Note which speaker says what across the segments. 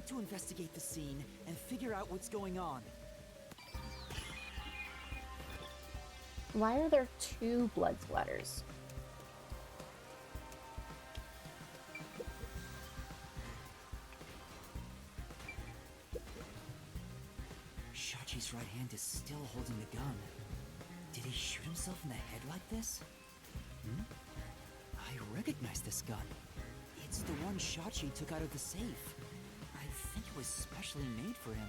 Speaker 1: need to investigate the scene and figure out what's going on.
Speaker 2: Why are there 2 blood splatters?
Speaker 1: Shachi's right hand is still holding the gun. Did he shoot himself in the head like this? I recognize this gun. It's the one Shachi took out of the safe. I think it was specially made for him.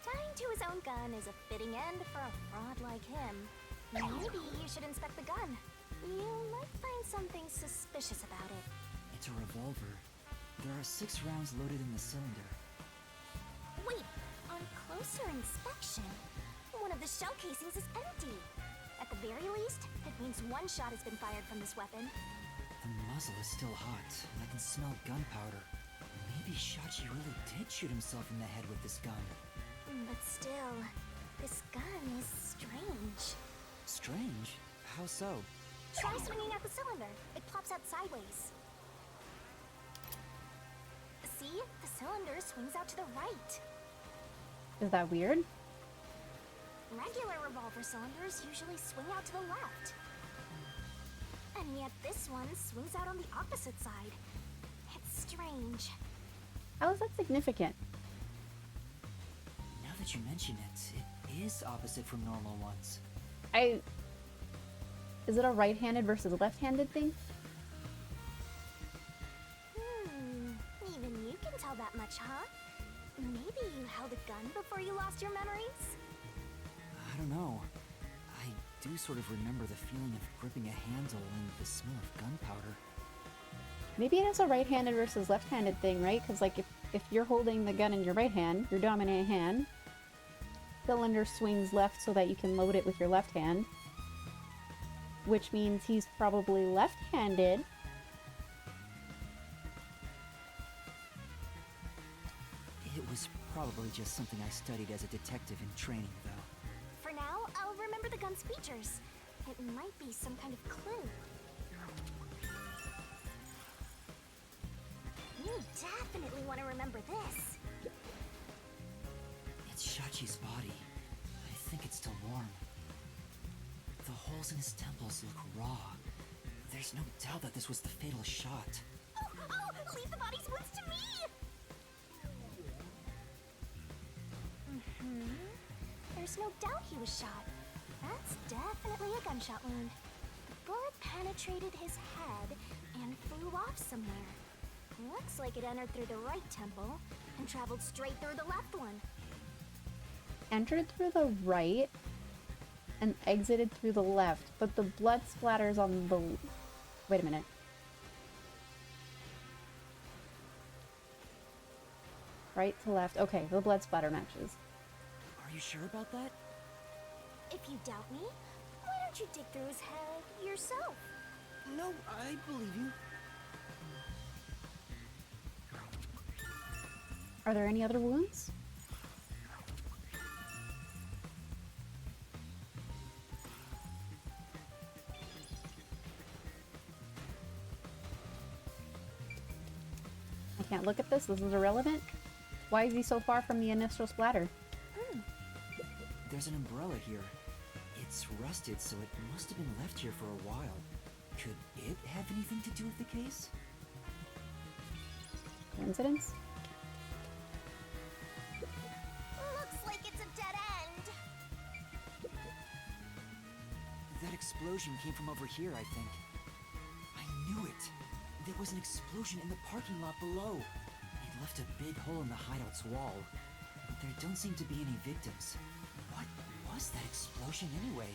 Speaker 3: Tying to his own gun is a fitting end for a fraud like him. Maybe you should inspect the gun. You might find something suspicious about it.
Speaker 1: It's a revolver. There are 6 rounds loaded in the cylinder.
Speaker 3: Wait, on closer inspection, one of the shell casings is empty. At the very least, it means one shot has been fired from this weapon.
Speaker 1: The muzzle is still hot, and I can smell gunpowder. Maybe Shachi really did shoot himself in the head with this gun.
Speaker 3: But still, this gun is strange.
Speaker 1: Strange? How so?
Speaker 3: Try swinging at the cylinder. It plops out sideways. See? The cylinder swings out to the right.
Speaker 2: Is that weird?
Speaker 3: Regular revolver cylinders usually swing out to the left. And yet this one swings out on the opposite side. It's strange.
Speaker 2: How is that significant?
Speaker 1: Now that you mention it, it is opposite from normal ones.
Speaker 2: Is it a right-handed versus left-handed thing?
Speaker 3: Even you can tell that much, huh? Maybe you held a gun before you lost your memories?
Speaker 1: I don't know. I do sort of remember the feeling of gripping a handle and the smell of gunpowder.
Speaker 2: Maybe it is a right-handed versus left-handed thing, right? Because, like, if you're holding the gun in your right hand, your dominant hand, cylinder swings left so that you can load it with your left hand, which means he's probably left-handed.
Speaker 1: It was probably just something I studied as a detective in training, though.
Speaker 3: For now, I'll remember the gun's features. It might be some kind of clue. You definitely want to remember this.
Speaker 1: It's Shachi's body. I think it's still warm. The holes in his temples look raw. There's no doubt that this was the fatal shot.
Speaker 3: Oh, leave the body's wounds to me! There's no doubt he was shot. That's definitely a gunshot wound. The bullet penetrated his head and flew off somewhere. Looks like it entered through the right temple and traveled straight through the left one.
Speaker 2: Entered through the right and exited through the left, but the blood splatters on the... Wait a minute. Right to left. Okay, the blood splatter matches.
Speaker 1: Are you sure about that?
Speaker 3: If you doubt me, why don't you dig through his head yourself?
Speaker 1: No, I believe you.
Speaker 2: Are there any other wounds? I can't look at this. This is irrelevant. Why is he so far from the initial splatter?
Speaker 1: There's an umbrella here. It's rusted, so it must have been left here for a while. Could it have anything to do with the case?
Speaker 2: Coincidence?
Speaker 3: Looks like it's a dead end.
Speaker 1: That explosion came from over here, I think. I knew it. There was an explosion in the parking lot below. It left a big hole in the hideout's wall. But there don't seem to be any victims. What was that explosion anyway?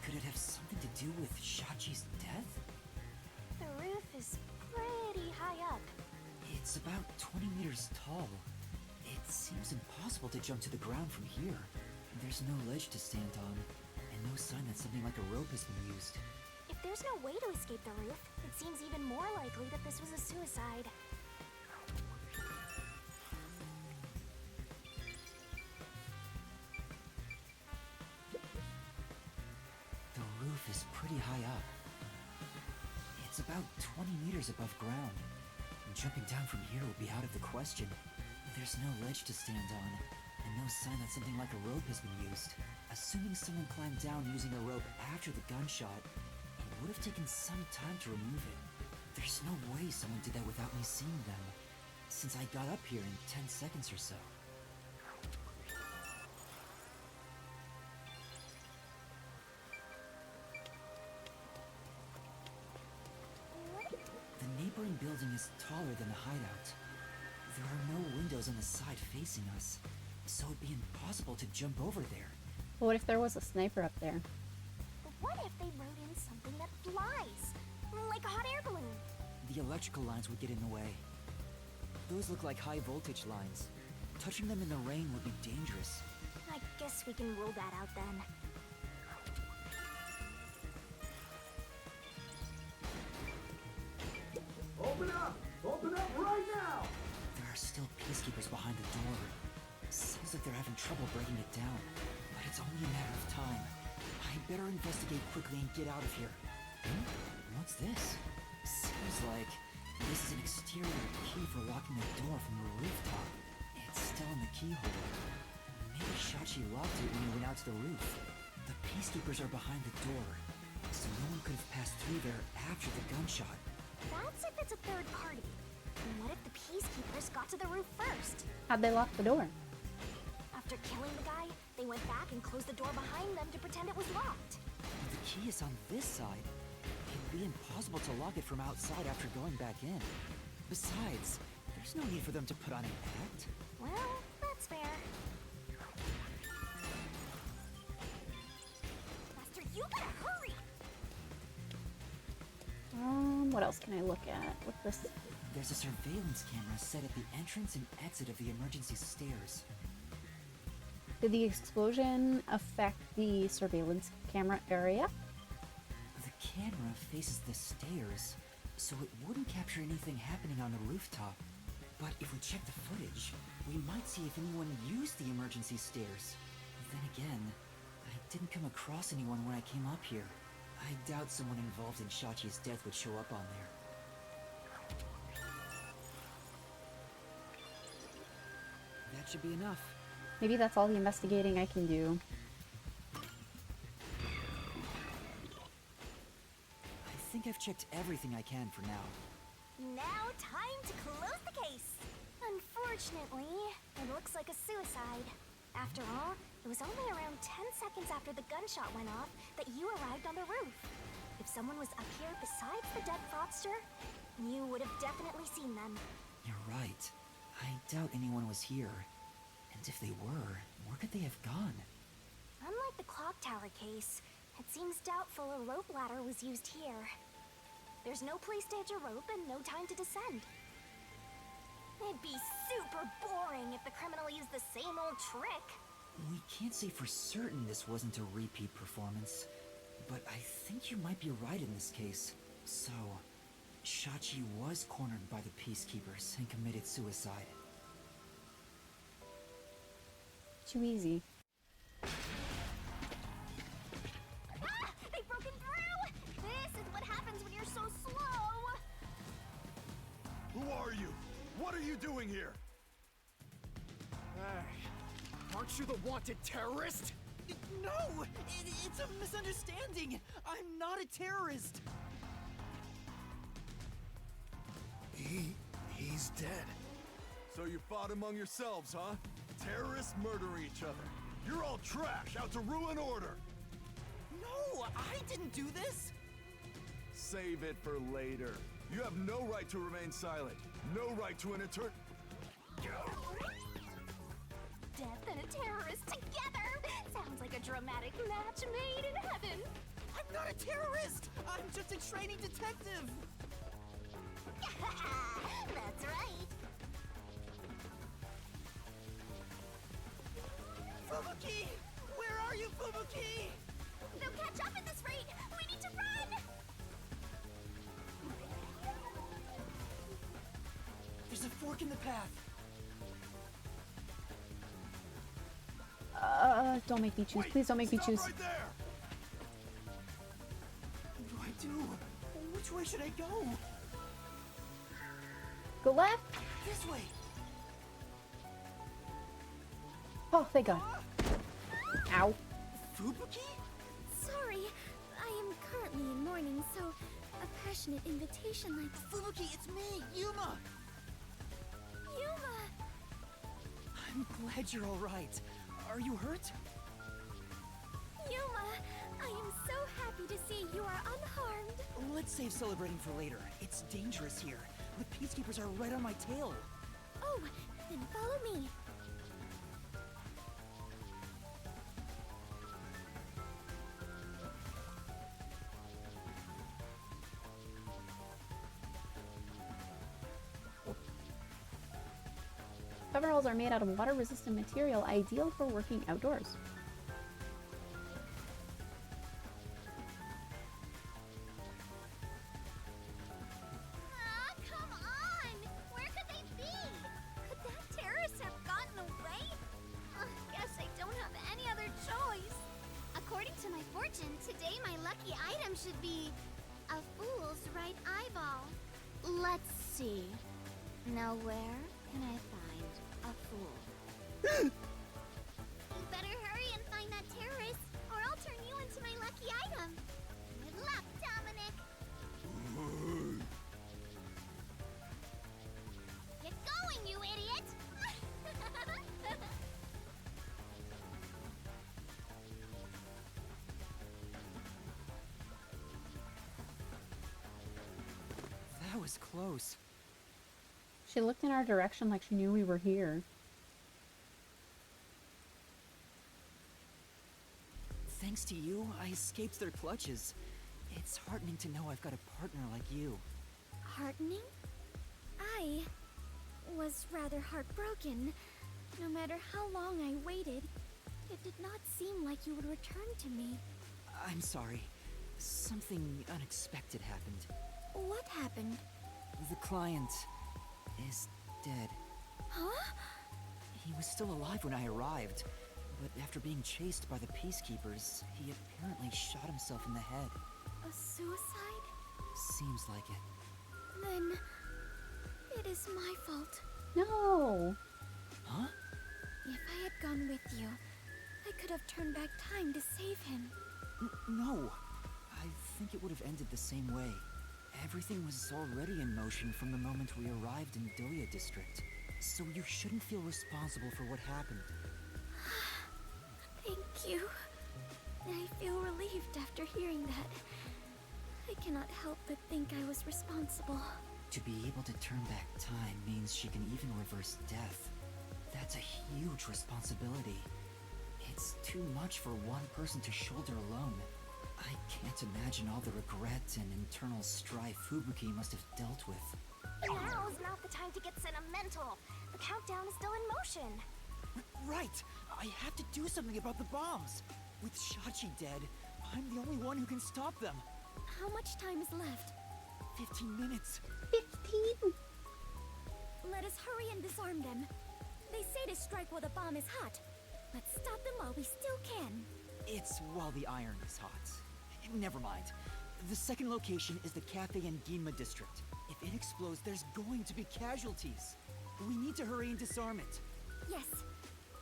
Speaker 1: Could it have something to do with Shachi's death?
Speaker 3: The roof is pretty high up.
Speaker 1: It's about 20 meters tall. It seems impossible to jump to the ground from here. There's no ledge to stand on, and no sign that something like a rope has been used.
Speaker 3: If there's no way to escape the roof, it seems even more likely that this was a suicide.
Speaker 1: The roof is pretty high up. It's about 20 meters above ground. Jumping down from here would be out of the question. There's no ledge to stand on, and no sign that something like a rope has been used. Assuming someone climbed down using a rope after the gunshot, it would have taken some time to remove it. There's no way someone did that without me seeing them, since I got up here in 10 seconds or so. The neighboring building is taller than the hideout. There are no windows on the side facing us, so it'd be impossible to jump over there.
Speaker 2: But what if there was a sniper up there?
Speaker 3: But what if they wrote in something that flies? Like a hot air balloon?
Speaker 1: The electrical lines would get in the way. Those look like high voltage lines. Touching them in the rain would be dangerous.
Speaker 3: I guess we can rule that out then.
Speaker 4: Open up! Open up right now!
Speaker 1: There are still peacekeepers behind the door. Sounds like they're having trouble breaking it down, but it's only a matter of time. I better investigate quickly and get out of here. What's this? Seems like this is an exterior key for locking the door from the rooftop. It's still in the keyhole. Maybe Shachi locked it when he went out to the roof. The peacekeepers are behind the door, so no one could have passed through there after the gunshot.
Speaker 3: That's if it's a third party. And what if the peacekeepers got to the roof first?
Speaker 2: How'd they lock the door?
Speaker 3: After killing the guy, they went back and closed the door behind them to pretend it was locked.
Speaker 1: The key is on this side. It'd be impossible to lock it from outside after going back in. Besides, there's no need for them to put on an act.
Speaker 3: Well, that's fair. Master, you better hurry!
Speaker 2: What else can I look at? What's this?
Speaker 1: There's a surveillance camera set at the entrance and exit of the emergency stairs.
Speaker 2: Did the explosion affect the surveillance camera area?
Speaker 1: The camera faces the stairs, so it wouldn't capture anything happening on the rooftop. But if we check the footage, we might see if anyone used the emergency stairs. Then again, I didn't come across anyone when I came up here. I doubt someone involved in Shachi's death would show up on there. That should be enough.
Speaker 2: Maybe that's all the investigating I can do.
Speaker 1: I think I've checked everything I can for now.
Speaker 3: Now, time to close the case. Unfortunately, it looks like a suicide. After all, it was only around 10 seconds after the gunshot went off that you arrived on the roof. If someone was up here besides the dead fraudster, you would have definitely seen them.
Speaker 1: You're right. I doubt anyone was here. And if they were, where could they have gone?
Speaker 3: Unlike the clock tower case, it seems doubtful a rope ladder was used here. There's no place to hitch a rope and no time to descend. It'd be super boring if the criminal used the same old trick.
Speaker 1: We can't say for certain this wasn't a repeat performance, but I think you might be right in this case. So, Shachi was cornered by the peacekeepers and committed suicide.
Speaker 2: Too easy.
Speaker 3: Ah! They've broken through! This is what happens when you're so slow!
Speaker 4: Who are you? What are you doing here?
Speaker 5: Hey, aren't you the wanted terrorist?
Speaker 6: No! It's a misunderstanding! I'm not a terrorist!
Speaker 4: He's dead. So you fought among yourselves, huh? Terrorists murdering each other. You're all trash, out to ruin order.
Speaker 6: No, I didn't do this!
Speaker 4: Save it for later. You have no right to remain silent. No right to an eternal...
Speaker 3: Death and a terrorist together! Sounds like a dramatic match made in heaven!
Speaker 6: I'm not a terrorist! I'm just a training detective!
Speaker 3: That's right!
Speaker 6: Fubuki! Where are you, Fubuki?
Speaker 3: They'll catch up at this rate! We need to run!
Speaker 6: There's a fork in the path!
Speaker 2: Don't make me choose. Please don't make me
Speaker 4: Stop
Speaker 2: choose.
Speaker 4: right there!
Speaker 6: What do I do? Which way should I go?
Speaker 2: Go left.
Speaker 6: This way!
Speaker 2: Oh, thank God. Ow.
Speaker 6: Fubuki?
Speaker 3: Sorry, I am currently in mourning, so a passionate invitation like
Speaker 6: Fubuki, it's me, Yuma!
Speaker 3: Yuma!
Speaker 6: I'm glad you're alright. Are you hurt?
Speaker 3: Yuma, I am so happy to see you are unharmed.
Speaker 6: Let's save celebrating for later. It's dangerous here. The peacekeepers are right on my tail.
Speaker 3: Oh, then follow me.
Speaker 2: Coveralls are made out of water-resistant material, ideal for working outdoors.
Speaker 3: Ah, come on! Where could they be? Could that terrorist have gotten away? Guess I don't have any other choice. According to my fortune, today my lucky item should be a fool's right eyeball. Let's see. Now where can I find a fool? You better hurry and find that terrorist, or I'll turn you into my lucky item. Good luck, Dominic. Get going, you idiot!
Speaker 6: That was close.
Speaker 2: She looked in our direction like she knew we were here.
Speaker 6: Thanks to you, I escaped their clutches. It's heartening to know I've got a partner like you.
Speaker 3: Heartening? I was rather heartbroken. No matter how long I waited, it did not seem like you would return to me.
Speaker 6: I'm sorry. Something unexpected happened.
Speaker 3: What happened?
Speaker 6: The client is dead.
Speaker 3: Huh?
Speaker 6: He was still alive when I arrived, but after being chased by the peacekeepers, he apparently shot himself in the head.
Speaker 3: A suicide?
Speaker 6: Seems like it.
Speaker 3: Then it is my fault.
Speaker 2: No!
Speaker 6: Huh?
Speaker 3: If I had gone with you, I could have turned back time to save him.
Speaker 6: No. I think it would have ended the same way. Everything was already in motion from the moment we arrived in Doya District, so you shouldn't feel responsible for what happened.
Speaker 3: Thank you. I feel relieved after hearing that. I cannot help but think I was responsible.
Speaker 6: To be able to turn back time means she can even reverse death. That's a huge responsibility. It's too much for one person to shoulder alone. I can't imagine all the regret and internal strife Fubuki must have dealt with.
Speaker 3: Now is not the time to get sentimental. The countdown is still in motion.
Speaker 6: Right! I have to do something about the bombs! With Shachi dead, I'm the only one who can stop them.
Speaker 3: How much time is left?
Speaker 6: 15 minutes.
Speaker 2: 15?
Speaker 3: Let us hurry and disarm them. They say to strike while the bomb is hot. Let's stop them while we still can.
Speaker 6: It's while the iron is hot. Never mind. The second location is the cafe in Ginma district. If it explodes, there's going to be casualties. We need to hurry and disarm it.
Speaker 3: Yes,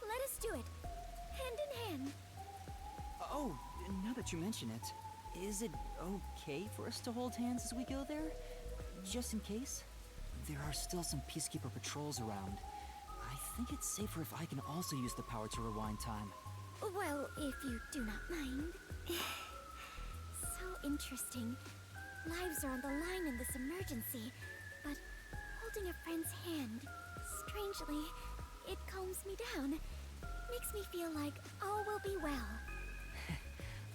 Speaker 3: let us do it. Hand in hand.
Speaker 6: Oh, now that you mention it, is it okay for us to hold hands as we go there? Just in case? There are still some peacekeeper patrols around. I think it's safer if I can also use the power to rewind time.
Speaker 3: Well, if you do not mind. So interesting. Lives are on the line in this emergency, but holding a friend's hand, strangely, it calms me down. Makes me feel like all will be well.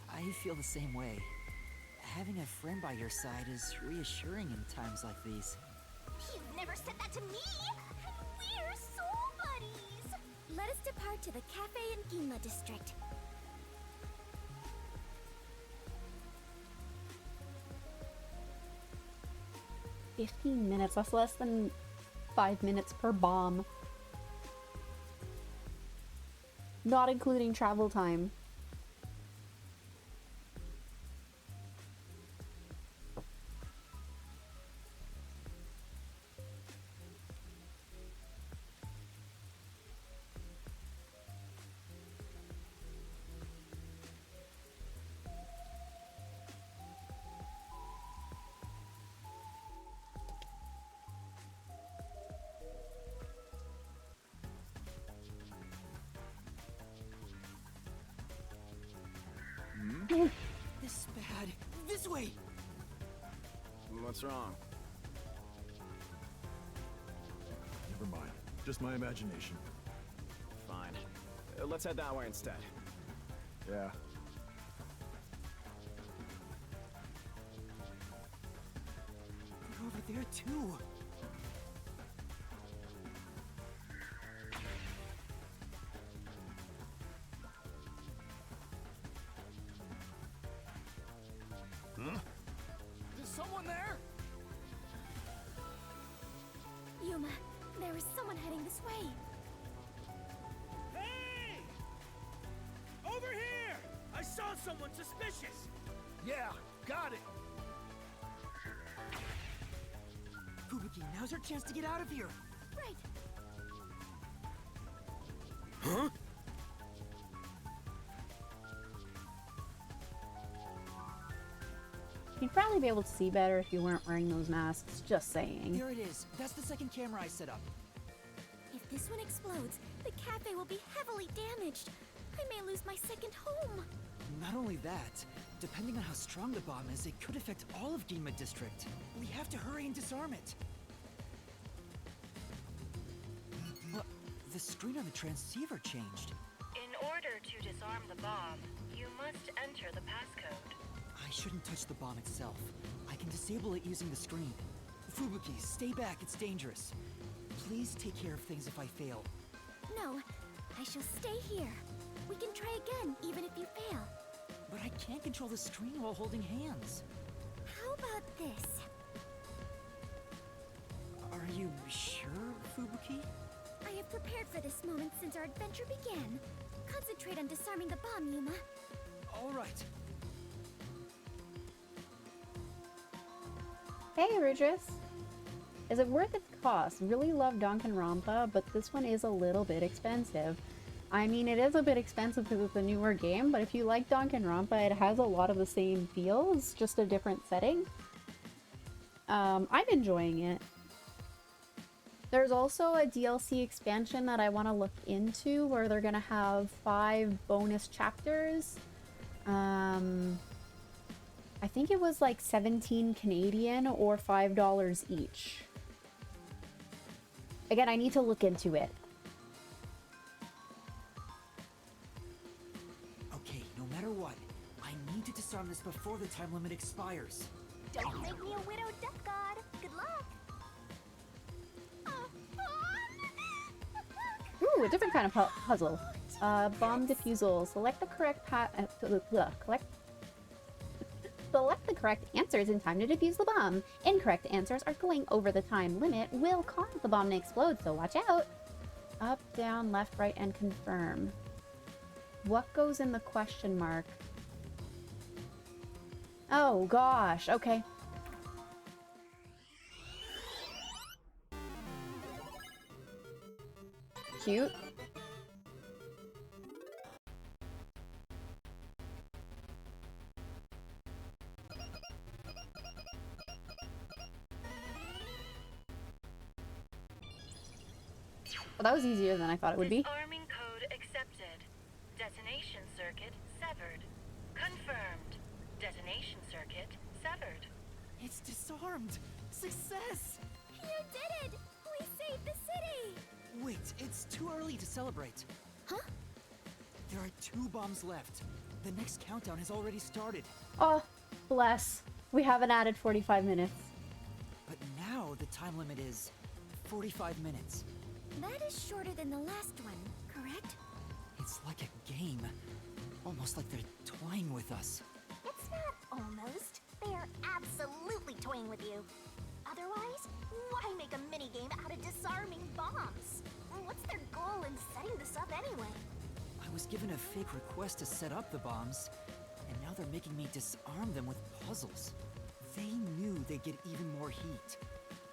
Speaker 6: I feel the same way. Having a friend by your side is reassuring in times like these.
Speaker 3: You've never said that to me! And we're soul buddies! Let us depart to the cafe in Ginma district.
Speaker 2: 15 minutes. That's less than 5 minutes per bomb. Not including travel time.
Speaker 5: What's wrong?
Speaker 4: Never mind. Just my imagination.
Speaker 5: Fine. Let's head that way instead.
Speaker 4: Yeah.
Speaker 1: They're over there too.
Speaker 5: Is someone there?
Speaker 3: Yuma, there is someone heading this way.
Speaker 7: Hey! Over here! I saw someone suspicious!
Speaker 5: Yeah, got it.
Speaker 1: Fubuki, now's your chance to get out of here.
Speaker 3: Right.
Speaker 5: Huh?
Speaker 2: You'd probably be able to see better if you weren't wearing those masks, just saying.
Speaker 1: There it is. That's the second camera I set up.
Speaker 3: If this one explodes, the cafe will be heavily damaged. I may lose my second home.
Speaker 1: Not only that, depending on how strong the bomb is, it could affect all of Ginma District. We have to hurry and disarm it. The screen on the transceiver changed.
Speaker 8: In order to disarm the bomb, you must enter the passcode.
Speaker 1: I shouldn't touch the bomb itself. I can disable it using the screen. Fubuki, stay back, it's dangerous. Please take care of things if I fail.
Speaker 3: No, I shall stay here. We can try again, even if you fail.
Speaker 1: But I can't control the screen while holding hands.
Speaker 3: How about this?
Speaker 1: Are you sure, Fubuki?
Speaker 3: I have prepared for this moment since our adventure began. Concentrate on disarming the bomb, Yuma.
Speaker 1: All right.
Speaker 2: Hey, Rudris. Is it worth its cost? Really love Danganronpa, but this one is a little bit expensive. I mean, it is a bit expensive because it's a newer game, but if you like Danganronpa, it has a lot of the same feels, just a different setting. I'm enjoying it. There's also a DLC expansion that I want to look into where they're going to have 5 bonus chapters. I think it was like 17 Canadian or $5 each. Again, I need to look into it.
Speaker 1: Okay, no matter what, I need to disarm this before the time limit expires.
Speaker 3: Don't make me a widow death god. Good luck.
Speaker 2: Ooh, a different kind of puzzle. Bomb defusal. Select the correct Select the correct answers in time to defuse the bomb. Incorrect answers are going over the time limit will cause the bomb to explode, so watch out. Up, down, left, right, and confirm. What goes in the question mark? Oh gosh, okay. Cute. Well, that was easier than I thought it would be.
Speaker 8: Disarming code accepted. Detonation circuit severed. Confirmed. Detonation circuit severed.
Speaker 1: It's disarmed! Success!
Speaker 3: You did it! We saved the city!
Speaker 1: Wait, it's too early to celebrate.
Speaker 3: Huh?
Speaker 1: There are 2 bombs left. The next countdown has already started.
Speaker 2: Oh, bless. We haven't added 45 minutes.
Speaker 1: But now the time limit is 45 minutes.
Speaker 3: That is shorter than the last one, correct?
Speaker 1: It's like a game. Almost like they're toying with us.
Speaker 3: It's not almost. They are absolutely toying with you. Otherwise, why make a minigame out of disarming bombs? What's their goal in setting this up anyway?
Speaker 1: I was given a fake request to set up the bombs, and now they're making me disarm them with puzzles. They knew they'd get even more heat,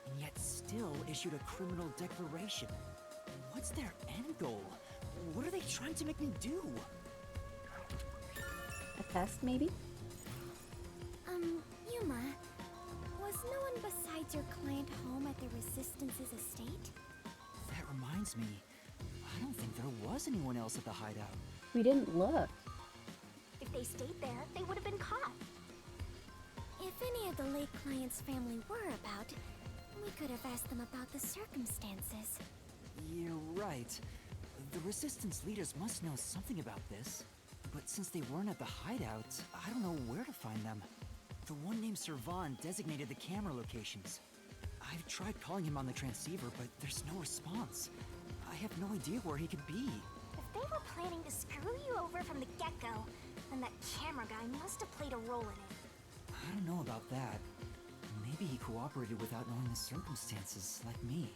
Speaker 1: and yet still issued a criminal declaration. What's their end goal? What are they trying to make me do?
Speaker 2: A test, maybe?
Speaker 3: Yuma, was no one besides your client home at the Resistance's estate?
Speaker 1: That reminds me, I don't think there was anyone else at the hideout.
Speaker 2: We didn't look.
Speaker 3: If they stayed there, they would have been caught. If any of the late client's family were about, we could have asked them about the circumstances.
Speaker 6: You're right. The Resistance leaders must know something about this. But since they weren't at the hideout, I don't know where to find them. The one named Servan designated the camera locations. I've tried calling him on the transceiver, but there's no response. I have no idea where he could be.
Speaker 3: If they were planning to screw you over from the get-go, then that camera guy must have played a role in it.
Speaker 6: I don't know about that. Maybe he cooperated without knowing the circumstances, like me.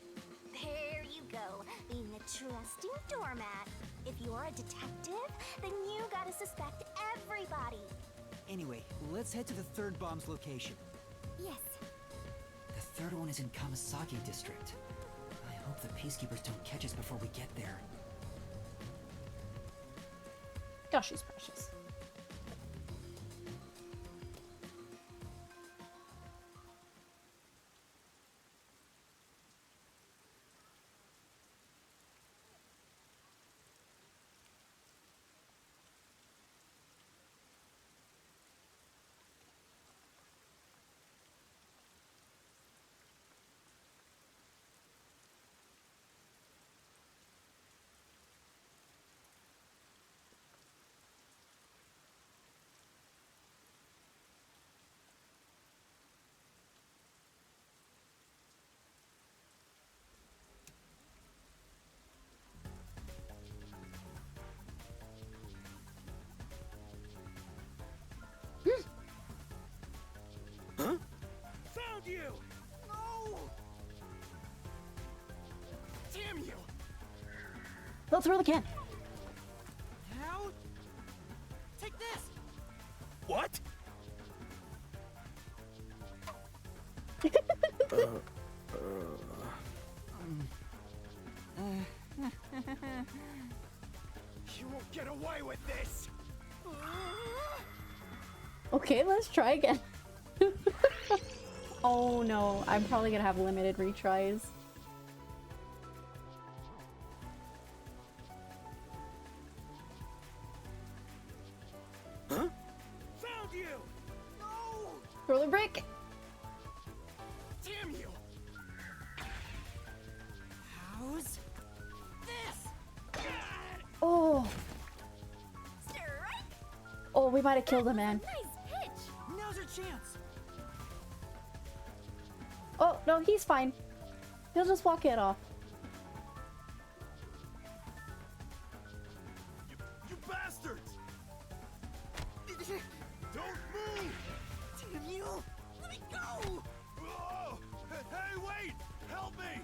Speaker 3: There you go, being a trusting doormat. If you're a detective, then you gotta suspect everybody.
Speaker 6: Anyway, let's head to the third bomb's location.
Speaker 3: Yes.
Speaker 6: The third one is in Kamasaki district. I hope the peacekeepers don't catch us before we get there.
Speaker 2: Gosh, she's precious.
Speaker 7: Found you!
Speaker 4: No! Damn you!
Speaker 2: They'll throw the can.
Speaker 1: How? Take this!
Speaker 7: What?
Speaker 4: You won't get away with this!
Speaker 2: Okay, let's try again. Oh no, I'm probably gonna have limited retries.
Speaker 7: Huh? Found you!
Speaker 4: No!
Speaker 2: Throw the brick!
Speaker 4: Damn you!
Speaker 1: How's this?
Speaker 2: Oh!
Speaker 3: Strike!
Speaker 2: Oh, we might have killed him, man.
Speaker 3: Nice pitch!
Speaker 1: Now's our chance!
Speaker 2: Oh, no, he's fine. He'll just walk it off.
Speaker 4: You bastards! Don't move!
Speaker 1: Damn you! Let me go!
Speaker 4: Oh! Hey, wait! Help me!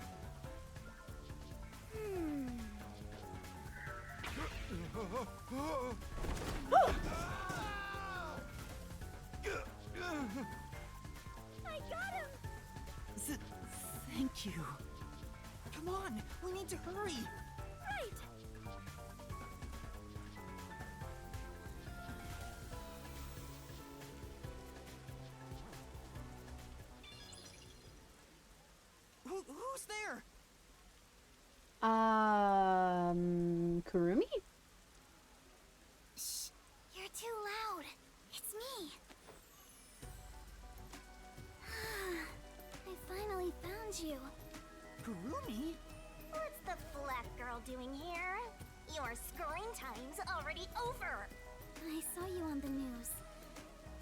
Speaker 3: I got him!
Speaker 1: Thank you. Come on, we need to hurry.
Speaker 3: Right!
Speaker 1: Who's there?
Speaker 2: Kurumi?
Speaker 3: Shh! You're too loud. It's me. I finally found you.
Speaker 1: Kurumi?
Speaker 3: What's the black girl doing here? Your screen time's already over. I saw you on the news.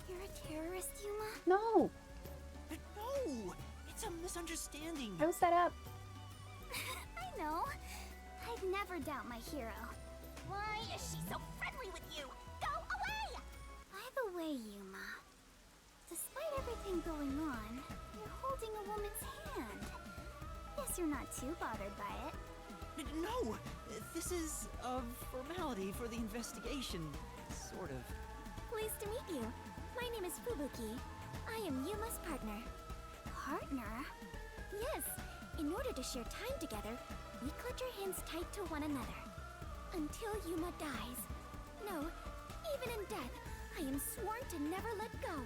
Speaker 3: You're a terrorist, Yuma?
Speaker 2: No!
Speaker 1: No! It's a misunderstanding.
Speaker 2: I was set up.
Speaker 3: I know. I'd never doubt my hero. Why is she so friendly with you? Go away! By the way, Yuma, despite everything going on, you're holding a woman's hand. Guess you're not too bothered by it.
Speaker 1: No! This is a formality for the investigation. Sort of.
Speaker 3: Pleased to meet you. My name is Fubuki. I am Yuma's partner. Partner? Yes. In order to share time together, we clutch our hands tight to one another. Until Yuma dies. No, even in death, I am sworn to never let go.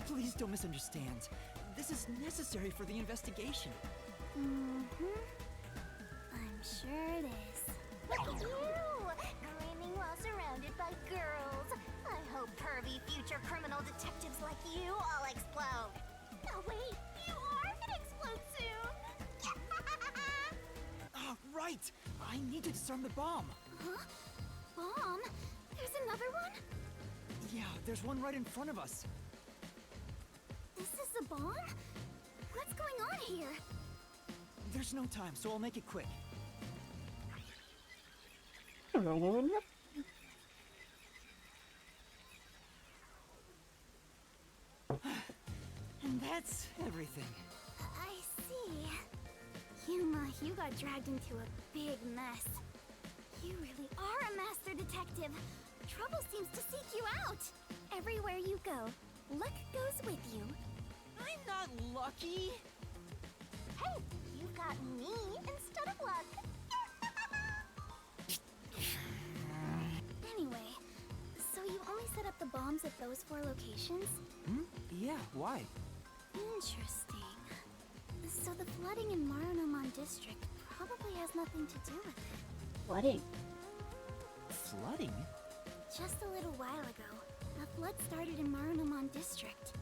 Speaker 1: Please don't misunderstand. This is necessary for the investigation.
Speaker 3: Mm-hmm. I'm sure it is. Look at you! Grinning while surrounded by girls. I hope pervy future criminal detectives like you all explode. Oh wait, you are gonna explode soon!
Speaker 1: Ah, right! I need to disarm the bomb!
Speaker 3: Huh? Bomb? There's another one?
Speaker 1: Yeah, there's one right in front of us.
Speaker 3: This is a bomb? What's going on here?
Speaker 1: There's no time, so I'll make it quick. And that's everything.
Speaker 3: I see. Yuma, you got dragged into a big mess. You really are a master detective. Trouble seems to seek you out. Everywhere you go, luck goes with you.
Speaker 1: I'm not lucky!
Speaker 3: Hey, you got me instead of luck. Anyway, so you only set up the bombs at those 4 locations?
Speaker 1: Hmm? Yeah, why?
Speaker 3: Interesting. So the flooding in Marunomon district probably has nothing to do with it.
Speaker 2: Flooding.
Speaker 1: Flooding?
Speaker 3: Just a little while ago, a flood started in Marunomon district.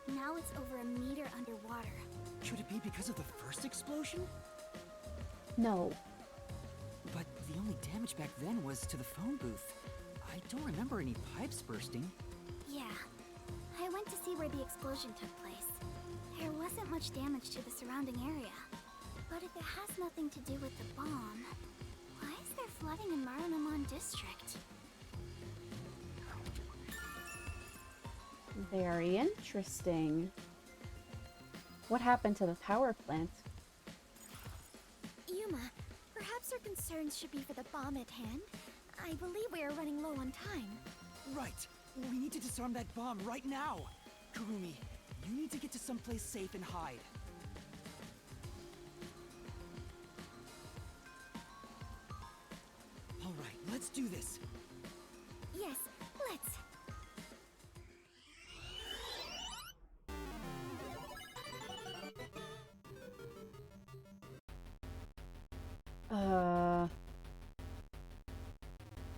Speaker 3: Now it's over a meter underwater.
Speaker 1: Could it be because of the first explosion?
Speaker 2: No.
Speaker 1: But the only damage back then was to the phone booth. I don't remember any pipes bursting.
Speaker 3: Yeah, I went to see where the explosion took place. There wasn't much damage to the surrounding area. But if it has nothing to do with the bomb, why is there flooding in Marunomon district?
Speaker 2: Very interesting. What happened to the power plant?
Speaker 3: Yuma, perhaps your concerns should be for the bomb at hand. I believe we are running low on time.
Speaker 1: Right! We need to disarm that bomb right now! Kurumi, you need to get to someplace safe and hide. Alright, let's do this.
Speaker 3: Yes, let's.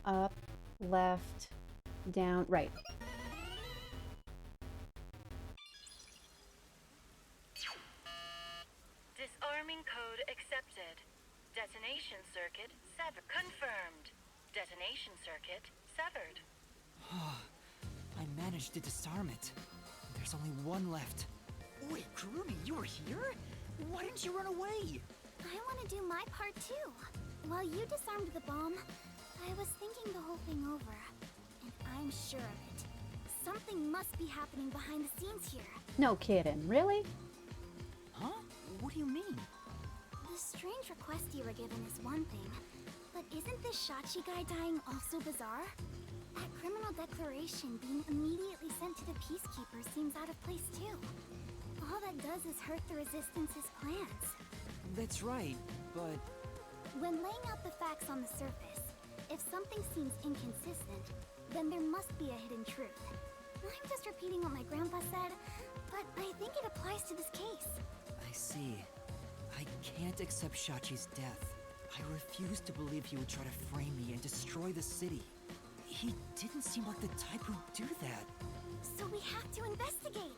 Speaker 2: Up, left, down, right.
Speaker 8: Disarming code accepted. Detonation circuit severed. Confirmed. Detonation circuit severed.
Speaker 1: I managed to disarm it. There's only one left. Wait, Kurumi, you were here? Why didn't you run away?
Speaker 3: I want to do my part too. While you disarmed the bomb, I was thinking the whole thing over. And I'm sure of it. Something must be happening behind the scenes here.
Speaker 2: No kidding, really?
Speaker 1: Huh? What do you mean?
Speaker 3: The strange request you were given is one thing, but isn't this Shachi guy dying also bizarre? That criminal declaration being immediately sent to the Peacekeepers seems out of place too. All that does is hurt the Resistance's plans.
Speaker 1: That's right, but...
Speaker 3: When laying out the facts on the surface, if something seems inconsistent, then there must be a hidden truth. I'm just repeating what my grandpa said, but I think it applies to this case.
Speaker 1: I see. I can't accept Shachi's death. I refuse to believe he would try to frame me and destroy the city. He didn't seem like the type who'd do that.
Speaker 3: So we have to investigate.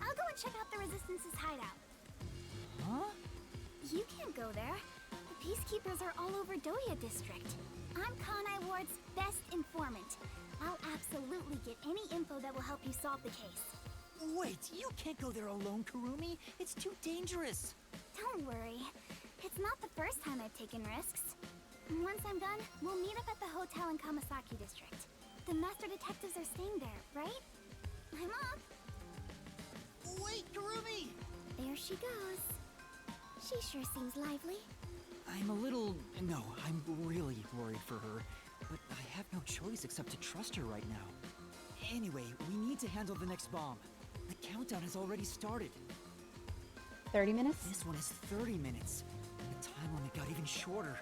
Speaker 3: I'll go and check out the Resistance's hideout.
Speaker 1: Huh?
Speaker 3: You can't go there. The Peacekeepers are all over Doya District. I'm Kanai Ward's best informant. I'll absolutely get any info that will help you solve the case.
Speaker 1: Wait, you can't go there alone, Kurumi. It's too dangerous.
Speaker 3: Don't worry. It's not the first time I've taken risks. Once I'm done, we'll meet up at the hotel in Kamasaki District. The master detectives are staying there, right? I'm up.
Speaker 1: Wait, Kurumi!
Speaker 3: There she goes. She sure seems lively.
Speaker 1: I'm a little... No, I'm really worried for her. But I have no choice except to trust her right now. Anyway, we need to handle the next bomb. The countdown has already started.
Speaker 2: 30 minutes?
Speaker 1: This one is 30 minutes. The time limit got even shorter.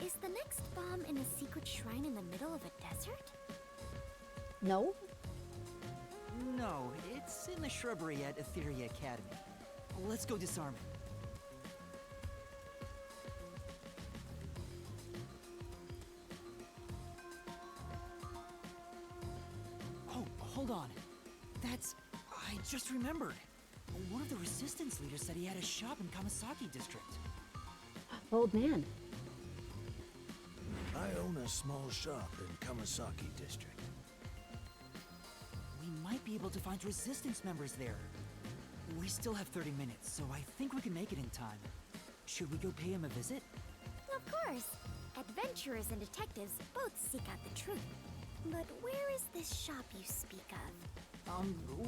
Speaker 3: Is the next bomb in a secret shrine in the middle of a desert?
Speaker 2: No?
Speaker 1: No, it's in the shrubbery at Etheria Academy. Let's go disarm it. hold on. I just remembered. One of the resistance leaders said he had a shop in Kamasaki district.
Speaker 2: Old man.
Speaker 7: I own a small shop in Kamasaki district.
Speaker 1: We might be able to find resistance members there. We still have 30 minutes, so I think we can make it in time. Should we go pay him a visit?
Speaker 3: Of course. Adventurers and detectives both seek out the truth. But where is this shop you speak of?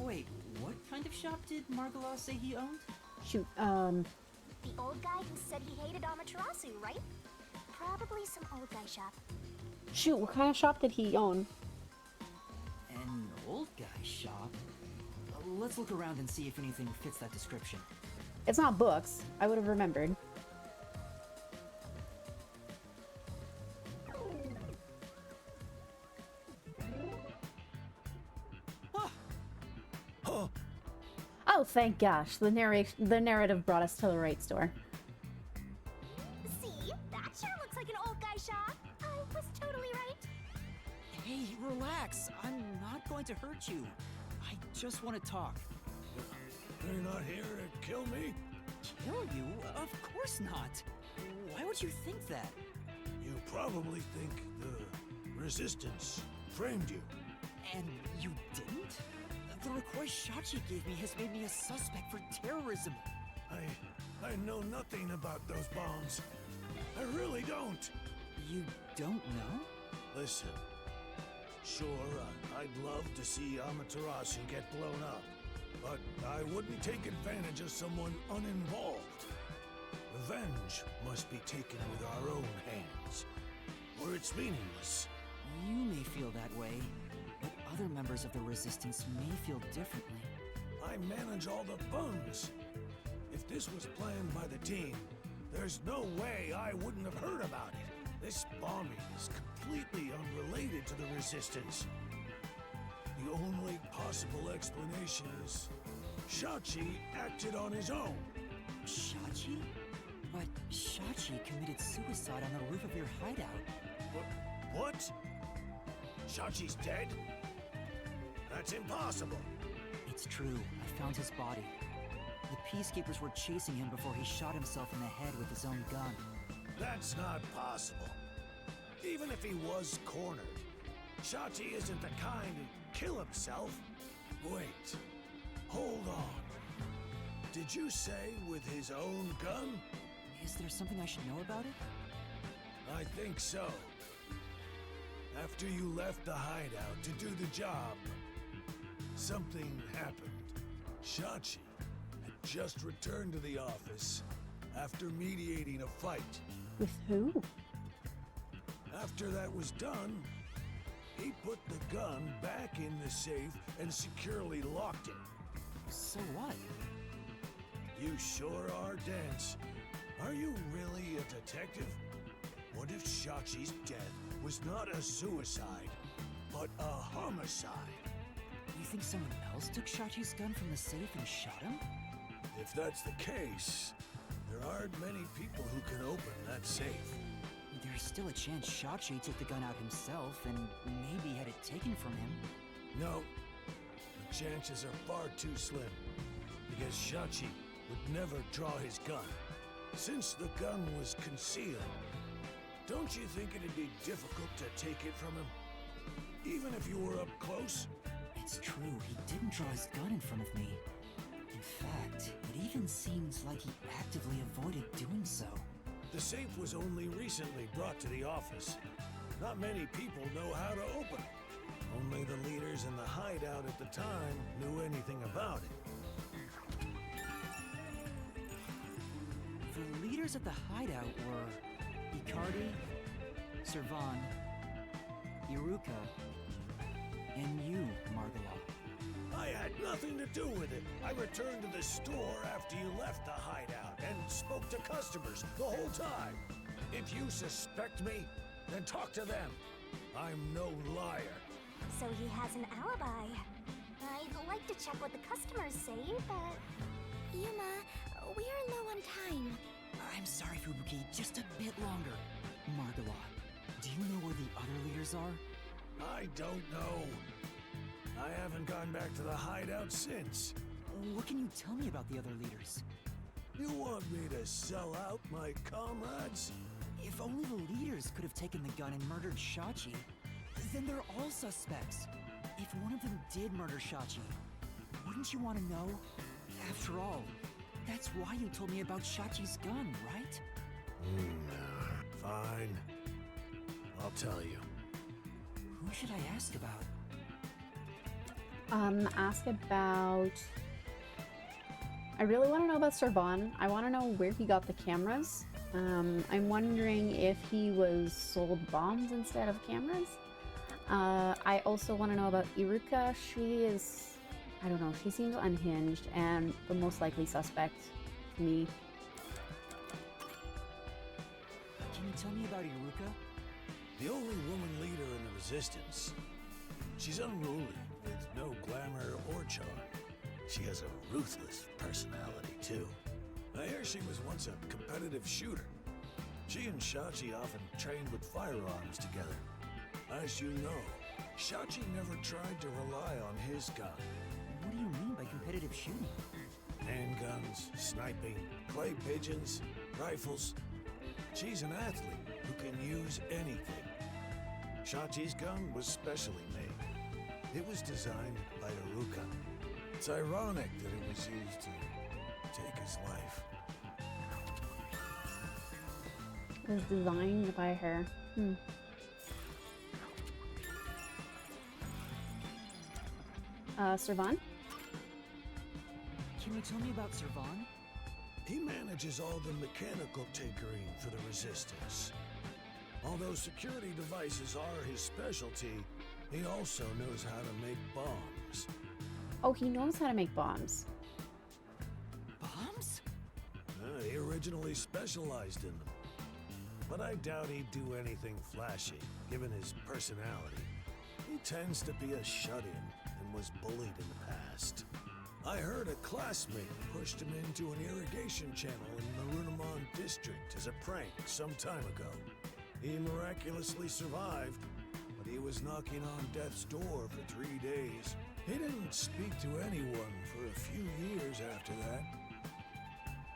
Speaker 1: Wait, what kind of shop did Margala say he owned?
Speaker 2: Shoot,
Speaker 3: The old guy who said he hated Amaterasu, right? Probably some old guy shop.
Speaker 2: shoot, what kind of shop did he own?
Speaker 1: An old guy shop? Let's look around and see if anything fits that description.
Speaker 2: It's not books. I would have remembered. Oh, thank gosh. The narrative brought us to the right store.
Speaker 3: See? That sure looks like an old guy shop. I was totally right.
Speaker 1: Hey, relax. I'm not going to hurt you. I just want to talk.
Speaker 7: You're not here to kill me?
Speaker 1: Kill you? Of course not. Why would you think that?
Speaker 7: You probably think the Resistance framed you.
Speaker 1: And you didn't? The request Shachi gave me has made me a suspect for terrorism.
Speaker 7: I know nothing about those bombs. I really don't.
Speaker 1: You don't know?
Speaker 7: Listen, sure, I'd love to see Amaterasu get blown up, but I wouldn't take advantage of someone uninvolved. Revenge must be taken with our own hands, or it's meaningless.
Speaker 1: You may feel that way, but other members of the Resistance may feel differently.
Speaker 7: I manage all the funds. If this was planned by the team, there's no way I wouldn't have heard about it. This bombing is completely unrelated to the Resistance. The only possible explanation is Shachi acted on his own.
Speaker 1: Shachi? But Shachi committed suicide on the roof of your hideout.
Speaker 7: What? Shachi's dead? That's impossible.
Speaker 1: It's true. I found his body. The Peacekeepers were chasing him before he shot himself in the head with his own gun.
Speaker 7: That's not possible. Even if he was cornered, Shachi isn't the kind to kill himself. Wait. Hold on. Did you say with his own gun?
Speaker 1: Is there something I should know about it?
Speaker 7: I think so. After you left the hideout to do the job, something happened. Shachi had just returned to the office after mediating a fight.
Speaker 2: With who?
Speaker 7: After that was done, he put the gun back in the safe and securely locked it.
Speaker 1: So what?
Speaker 7: You sure are dense. Are you really a detective? What if Shachi's death was not a suicide, but a homicide?
Speaker 1: You think someone else took Shachi's gun from the safe and shot him?
Speaker 7: If that's the case, there aren't many people who can open that safe.
Speaker 1: There's still a chance Shachi took the gun out himself and maybe had it taken from him.
Speaker 7: No, the chances are far too slim, because Shachi would never draw his gun. Since the gun was concealed, don't you think it'd be difficult to take it from him? Even if you were up close?
Speaker 1: It's true, he didn't draw his gun in front of me. In fact, it even seems like he actively avoided doing so.
Speaker 7: The safe was only recently brought to the office. Not many people know how to open it. Only the leaders in the hideout at the time knew anything about it.
Speaker 1: The leaders at the hideout were Icardi, Servan, Iruka, and you, Margala.
Speaker 7: I had nothing to do with it. I returned to the store after you left the hideout and spoke to customers the whole time. If you suspect me, then talk to them. I'm no liar.
Speaker 3: So he has an alibi. I'd like to check what the customers say, but... Yuma, we are low on time.
Speaker 1: I'm sorry, Fubuki, just a bit longer. Margala, do you know where the other leaders are?
Speaker 7: I don't know. I haven't gone back to the hideout since.
Speaker 1: What can you tell me about the other leaders?
Speaker 7: You want me to sell out my comrades?
Speaker 1: If only the leaders could have taken the gun and murdered Shachi, then they're all suspects. If one of them did murder Shachi, wouldn't you want to know? After all, that's why you told me about Shachi's gun, right?
Speaker 7: Fine. I'll tell you.
Speaker 1: Who should I ask about?
Speaker 2: Ask about... I really want to know about Servan. I want to know where he got the cameras. I'm wondering if he was sold bombs instead of cameras. I also want to know about Iruka. She is... I don't know, she seems unhinged and the most likely suspect to me.
Speaker 1: Can you tell me about Iruka?
Speaker 7: The only woman leader in the Resistance. She's unruly, with no glamour or charm. She has a ruthless personality, too. I hear she was once a competitive shooter. She and Shachi often trained with firearms together. As you know, Shachi never tried to rely on his gun.
Speaker 1: What do you mean by competitive shooting?
Speaker 7: Handguns, sniping, clay pigeons, rifles. She's an athlete who can use anything. Shachi's gun was specially made. It was designed by Iruka. It's ironic that it was used to take his life.
Speaker 2: It was designed by her. Servan?
Speaker 1: Can you tell me about Servan?
Speaker 7: He manages all the mechanical tinkering for the Resistance. Although security devices are his specialty, he also knows how to make bombs.
Speaker 2: Oh, he knows how to make bombs.
Speaker 1: Bombs?
Speaker 7: He originally specialized in them. But I doubt he'd do anything flashy, given his personality. He tends to be a shut-in and was bullied in the past. I heard a classmate pushed him into an irrigation channel in the Runamon district as a prank some time ago. He miraculously survived, but he was knocking on death's door for 3 days. He didn't speak to anyone for a few years after that.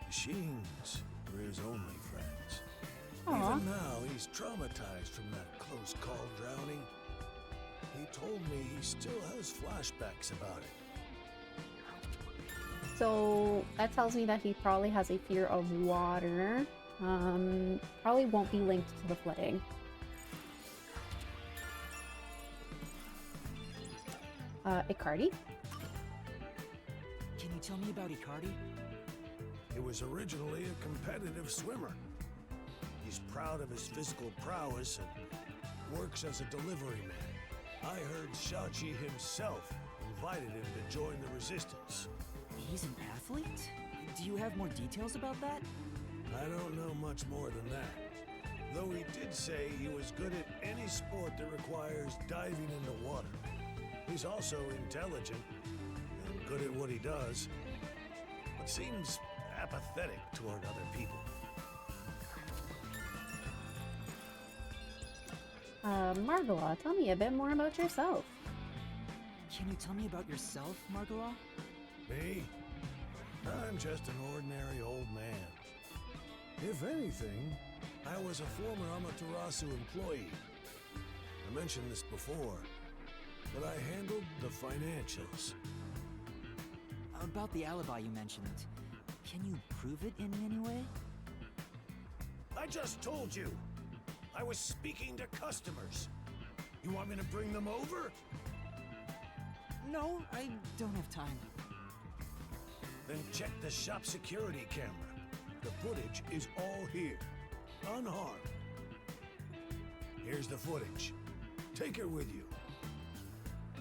Speaker 7: Machines were his only friends.
Speaker 2: Aw.
Speaker 7: Even now, he's traumatized from that close call drowning. He told me he still has flashbacks about it.
Speaker 2: So that tells me that he probably has a fear of water. Probably won't be linked to the flooding. Icardi?
Speaker 1: Can you tell me about Icardi?
Speaker 7: He was originally a competitive swimmer. He's proud of his physical prowess and works as a delivery man. I heard Shachi himself invited him to join the Resistance.
Speaker 1: He's an athlete? Do you have more details about that?
Speaker 7: I don't know much more than that. Though he did say he was good at any sport that requires diving into water. He's also intelligent and good at what he does, but seems apathetic toward other people.
Speaker 2: Margola, tell me a bit more about yourself.
Speaker 1: Can you tell me about yourself, Margola?
Speaker 7: Me? I'm just an ordinary old man. If anything, I was a former Amaterasu employee. I mentioned this before, but I handled the financials.
Speaker 1: About the alibi you mentioned. Can you prove it in any way?
Speaker 7: I just told you! I was speaking to customers. You want me to bring them over?
Speaker 1: No, I don't have time.
Speaker 7: Then check the shop security camera. The footage is all here, unharmed. Here's the footage. Take it with you.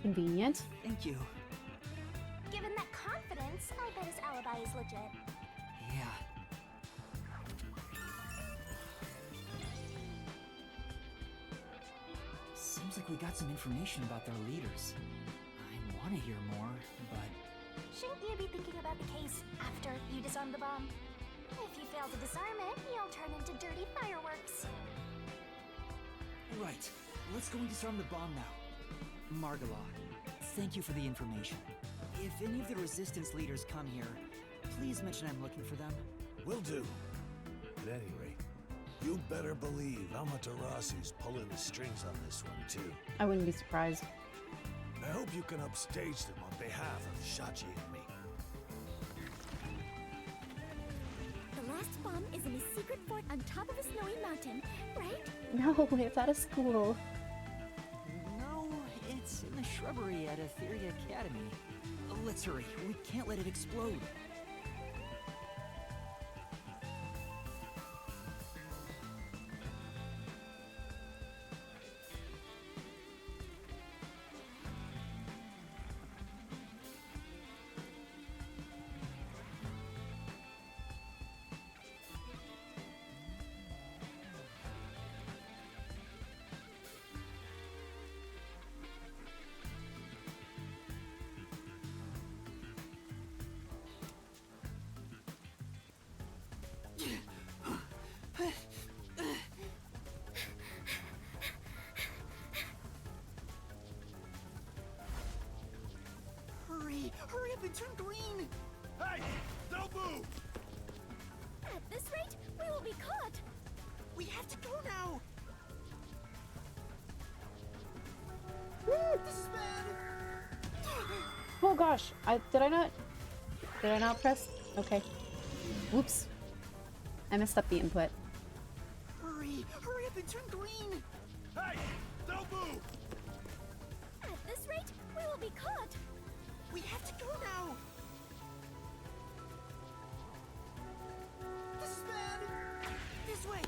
Speaker 2: Convenient.
Speaker 1: Thank you.
Speaker 3: Given that confidence, I bet his alibi is legit.
Speaker 1: Yeah. Seems like we got some information about their leaders. I want to hear more, but...
Speaker 3: Shouldn't you be thinking about the case after you disarm the bomb? If you fail to disarm it, you'll turn into dirty fireworks.
Speaker 1: Right. Let's go and disarm the bomb now. Margola, Thank you for the information. If any of the resistance leaders come here, please mention I'm looking for them.
Speaker 7: Will do. At any rate, you better believe Amaterasu's pulling the strings on this one, too.
Speaker 2: I wouldn't be surprised.
Speaker 7: I hope you can upstage them on behalf of Shachi and me.
Speaker 3: The last bomb is in a secret fort on top of a snowy mountain, right?
Speaker 2: No, it's out of school.
Speaker 1: No, it's in the shrubbery at Etheria Academy. Let's hurry. We can't let it explode. Hurry up and turn green!
Speaker 4: Hey! Don't move!
Speaker 3: At this rate, we will be caught.
Speaker 1: We have to go now! This is bad!
Speaker 2: Oh gosh, did I not press? Okay. Whoops. I messed up the input.
Speaker 1: Hurry up and turn green!
Speaker 4: Hey! Don't move!
Speaker 3: At this rate, we will be caught.
Speaker 1: We have to go now! This is bad! This way!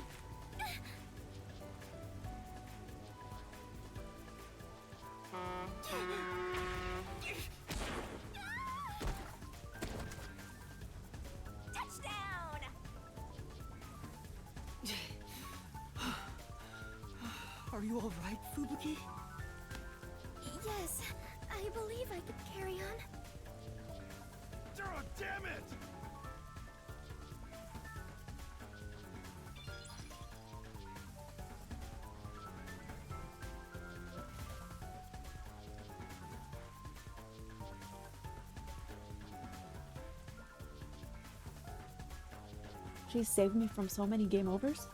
Speaker 3: Touchdown!
Speaker 1: Are you alright, Fubuki?
Speaker 3: Yes, I believe I could carry on.
Speaker 4: Oh, damn it!
Speaker 2: She saved me from so many game overs.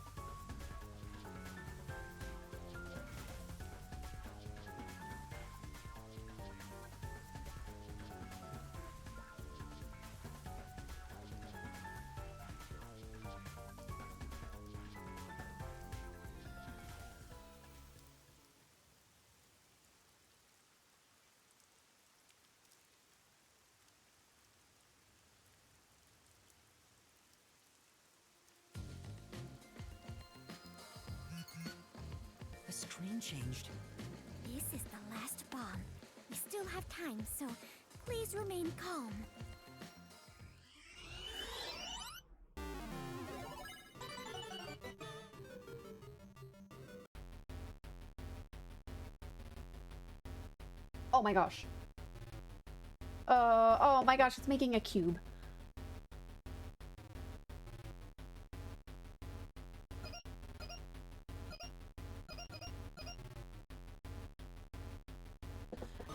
Speaker 1: The screen changed.
Speaker 3: This is the last bomb. We still have time, so please remain calm.
Speaker 2: Oh my gosh. Oh my gosh, it's making a cube.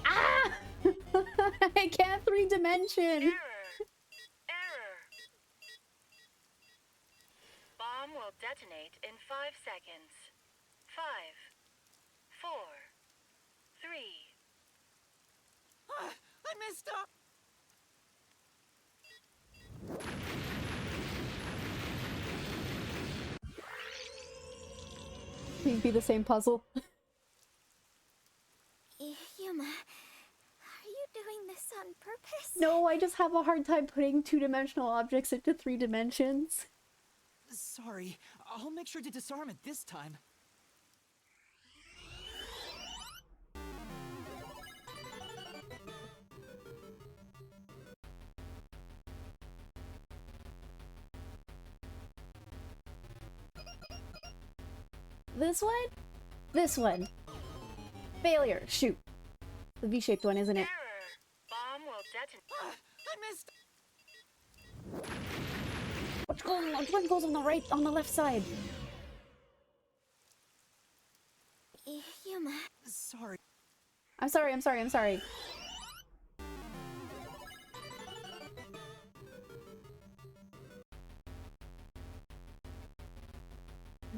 Speaker 2: Ah! I can't three-dimension.
Speaker 8: Error. Bomb will detonate in 5 seconds. 5, 4, 3.
Speaker 1: I messed up!
Speaker 2: Please be the same puzzle.
Speaker 3: Yuma, are you doing this on purpose?
Speaker 2: No, I just have a hard time putting two-dimensional objects into 3 dimensions.
Speaker 1: Sorry, I'll make sure to disarm it this time.
Speaker 2: This one? This one. Failure. Shoot. The V-shaped one, isn't it?
Speaker 8: Error. Bomb will detonate.
Speaker 1: I missed!
Speaker 2: Which one goes on the right, on the left side?
Speaker 3: Yuma.
Speaker 1: Sorry.
Speaker 2: I'm sorry.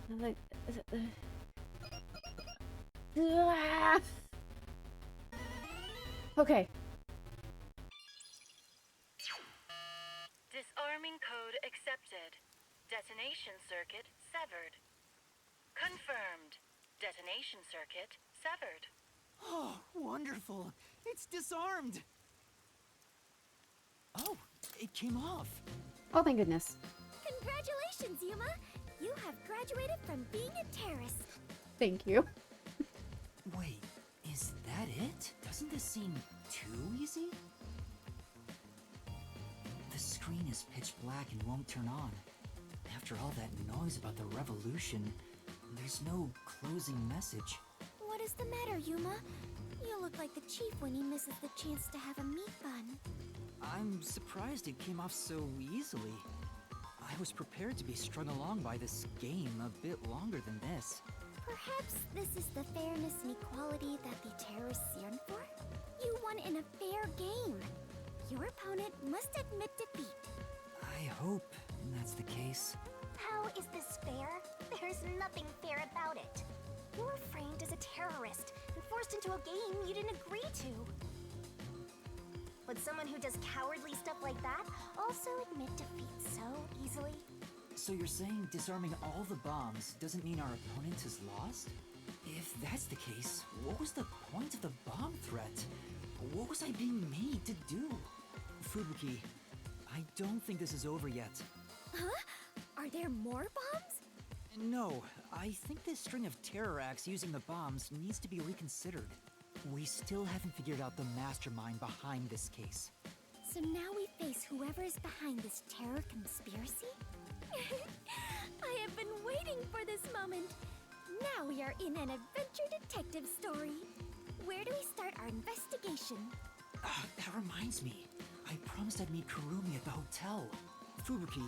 Speaker 2: Like, okay.
Speaker 8: Disarming code accepted. Detonation circuit severed. Confirmed. Detonation circuit severed.
Speaker 1: Oh, wonderful. It's disarmed. Oh, it came off.
Speaker 2: Oh, thank goodness.
Speaker 3: Congratulations, Yuma! You have graduated from being a terrorist.
Speaker 2: Thank you.
Speaker 6: Wait, is that it? Doesn't this seem too easy? The screen is pitch black and won't turn on. After all that noise about the revolution, there's no closing message.
Speaker 3: What is the matter, Yuma? You look like the chief when he misses the chance to have a meat bun.
Speaker 6: I'm surprised it came off so easily. I was prepared to be strung along by this game a bit longer than this.
Speaker 3: Perhaps this is the fairness and equality that the terrorists yearn for? You won in a fair game. Your opponent must admit defeat.
Speaker 6: I hope that's the case.
Speaker 3: How is this fair? There's nothing fair about it. You were framed as a terrorist and forced into a game you didn't agree to. Would someone who does cowardly stuff like that also admit defeat so easily?
Speaker 6: So you're saying disarming all the bombs doesn't mean our opponent is lost? If that's the case, what was the point of the bomb threat? What was I being made to do? Fubuki, I don't think this is over yet.
Speaker 3: Huh? Are there more bombs?
Speaker 6: No, I think this string of terror acts using the bombs needs to be reconsidered. We still haven't figured out the mastermind behind this case.
Speaker 3: So now we face whoever is behind this terror conspiracy? I have been waiting for this moment. Now we are in an adventure detective story. Where do we start our investigation?
Speaker 6: That reminds me. I promised I'd meet Kurumi at the hotel. Fubuki,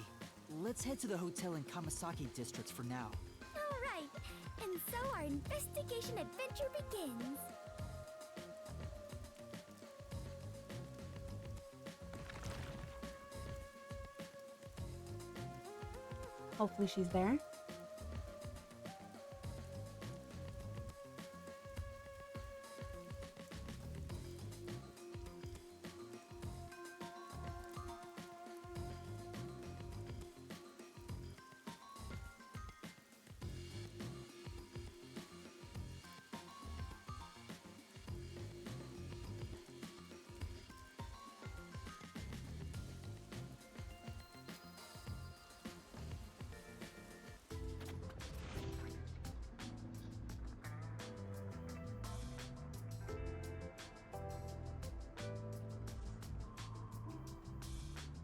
Speaker 6: let's head to the hotel in Kamasaki district for now.
Speaker 3: All right, and so our investigation adventure begins.
Speaker 2: Hopefully she's there.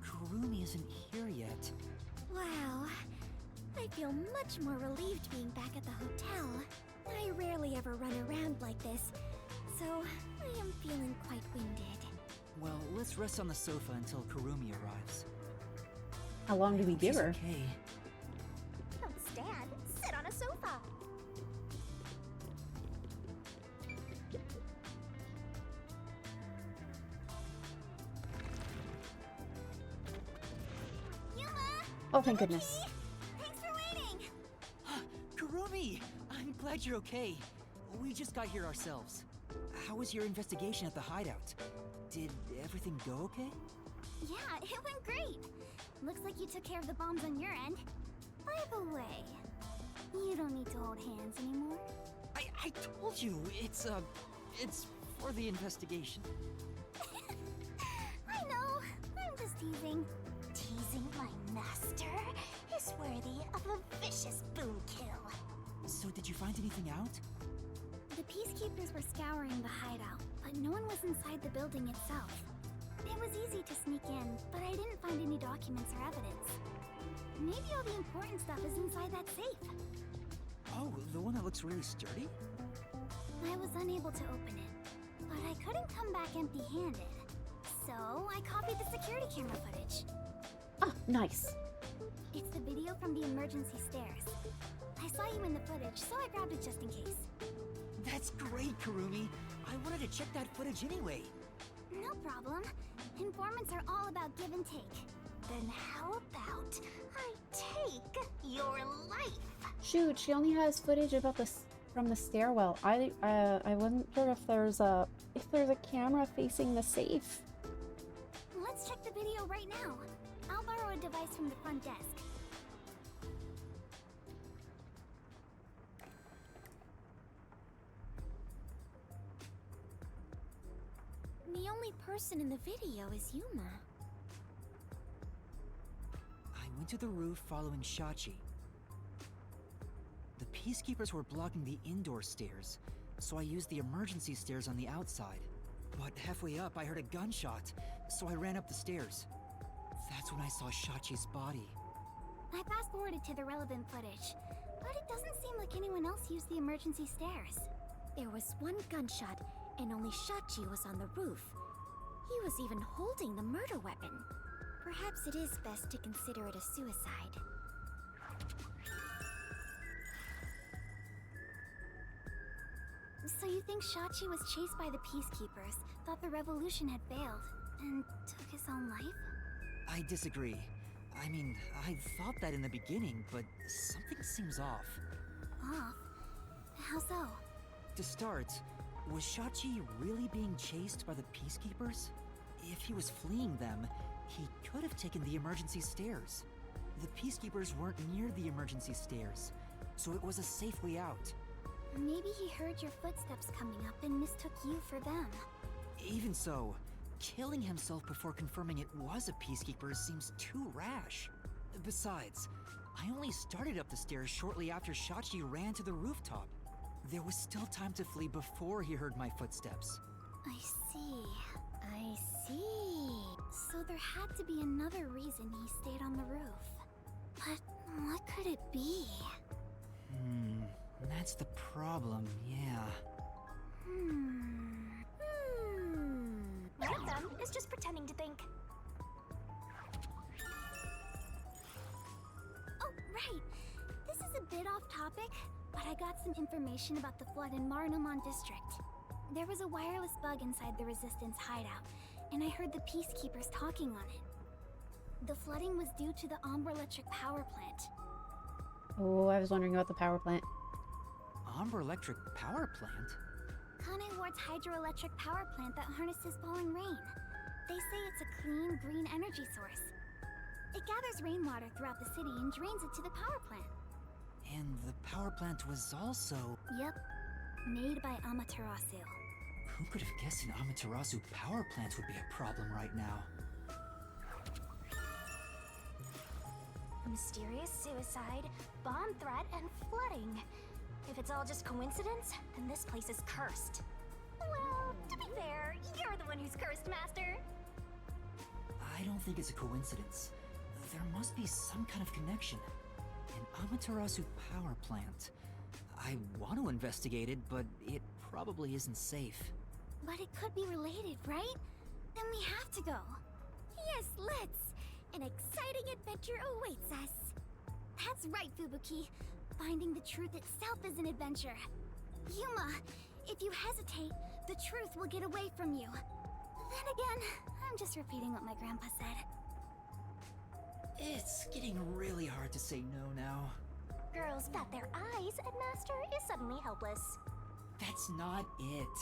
Speaker 6: Kurumi isn't here yet.
Speaker 3: Wow. I feel much more relieved being back at the hotel. I rarely ever run around like this, so I am feeling quite winded.
Speaker 6: Well, let's rest on the sofa until Kurumi arrives.
Speaker 2: How long do we give
Speaker 6: She's
Speaker 2: her?
Speaker 6: okay.
Speaker 3: Don't stand, sit on a sofa. Yuma!
Speaker 2: Oh, thank goodness.
Speaker 3: Thanks for waiting!
Speaker 6: Kurumi! I'm glad you're okay. We just got here ourselves. How was your investigation at the hideout? Did everything go okay?
Speaker 3: Yeah, it went great. Looks like you took care of the bombs on your end. By the way, you don't need to hold hands anymore.
Speaker 6: I told you, it's for the investigation.
Speaker 3: I know, I'm just teasing. Teasing my master is worthy of a vicious boom kill.
Speaker 6: So did you find anything out?
Speaker 3: The peacekeepers were scouring the hideout, but no one was inside the building itself. It was easy to sneak in, but I didn't find any documents or evidence. Maybe all the important stuff is inside that safe.
Speaker 6: Oh, the one that looks really sturdy?
Speaker 3: I was unable to open it, but I couldn't come back empty-handed. So I copied the security camera footage.
Speaker 2: Oh, nice.
Speaker 3: It's the video from the emergency stairs. I saw you in the footage, so I grabbed it just in case.
Speaker 6: That's great, Kurumi. I wanted to check that footage anyway.
Speaker 3: No problem. Informants are all about give and take. Then how about I take your life?
Speaker 2: Shoot, she only has footage about from the stairwell. I wasn't sure if there's a camera facing the safe.
Speaker 3: Let's check the video right now. I'll borrow a device from the front desk. The only person in the video is Yuma.
Speaker 6: I went to the roof following Shachi. The peacekeepers were blocking the indoor stairs, so I used the emergency stairs on the outside. But halfway up, I heard a gunshot, so I ran up the stairs. That's when I saw Shachi's body.
Speaker 3: I fast-forwarded to the relevant footage, but it doesn't seem like anyone else used the emergency stairs. There was one gunshot, and only Shachi was on the roof. He was even holding the murder weapon. Perhaps it is best to consider it a suicide. So you think Shachi was chased by the peacekeepers, thought the revolution had failed, and took his own life?
Speaker 6: I disagree. I mean, I thought that in the beginning, but something seems off.
Speaker 3: Off? How so?
Speaker 6: To start, was Shachi really being chased by the peacekeepers? If he was fleeing them, he could have taken the emergency stairs. The peacekeepers weren't near the emergency stairs, so it was a safe way out.
Speaker 3: Maybe he heard your footsteps coming up and mistook you for them.
Speaker 6: Even so, killing himself before confirming it was a peacekeeper seems too rash. Besides, I only started up the stairs shortly after Shachi ran to the rooftop. There was still time to flee before he heard my footsteps.
Speaker 3: I see. So there had to be another reason he stayed on the roof. But what could it be?
Speaker 6: That's the problem, yeah.
Speaker 3: One of them is just pretending to think. Oh, right. This is a bit off topic, but I got some information about the flood in Marnamon District. There was a wireless bug inside the Resistance hideout, and I heard the peacekeepers talking on it. The flooding was due to the Ombre Electric power plant.
Speaker 2: Oh, I was wondering about the power plant.
Speaker 6: Ombre Electric power plant?
Speaker 3: Kane Ward's hydroelectric power plant that harnesses falling rain. They say it's a clean, green energy source. It gathers rainwater throughout the city and drains it to the power plant.
Speaker 6: And the power plant was also...
Speaker 3: Yep, made by Amaterasu.
Speaker 6: Who could have guessed an Amaterasu power plant would be a problem right now?
Speaker 3: Mysterious suicide, bomb threat, and flooding. If it's all just coincidence, then this place is cursed. Well, to be fair, you're the one who's cursed, Master.
Speaker 6: I don't think it's a coincidence. There must be some kind of connection. An Amaterasu power plant. I want to investigate it, but it probably isn't safe.
Speaker 3: But it could be related, right? Then we have to go. Yes, let's! An exciting adventure awaits us. That's right, Fubuki. Finding the truth itself is an adventure. Yuma, if you hesitate, the truth will get away from you. Then again, I'm just repeating what my grandpa said.
Speaker 6: It's getting really hard to say no now.
Speaker 3: Girls bat their eyes and Master is suddenly helpless.
Speaker 6: That's not it.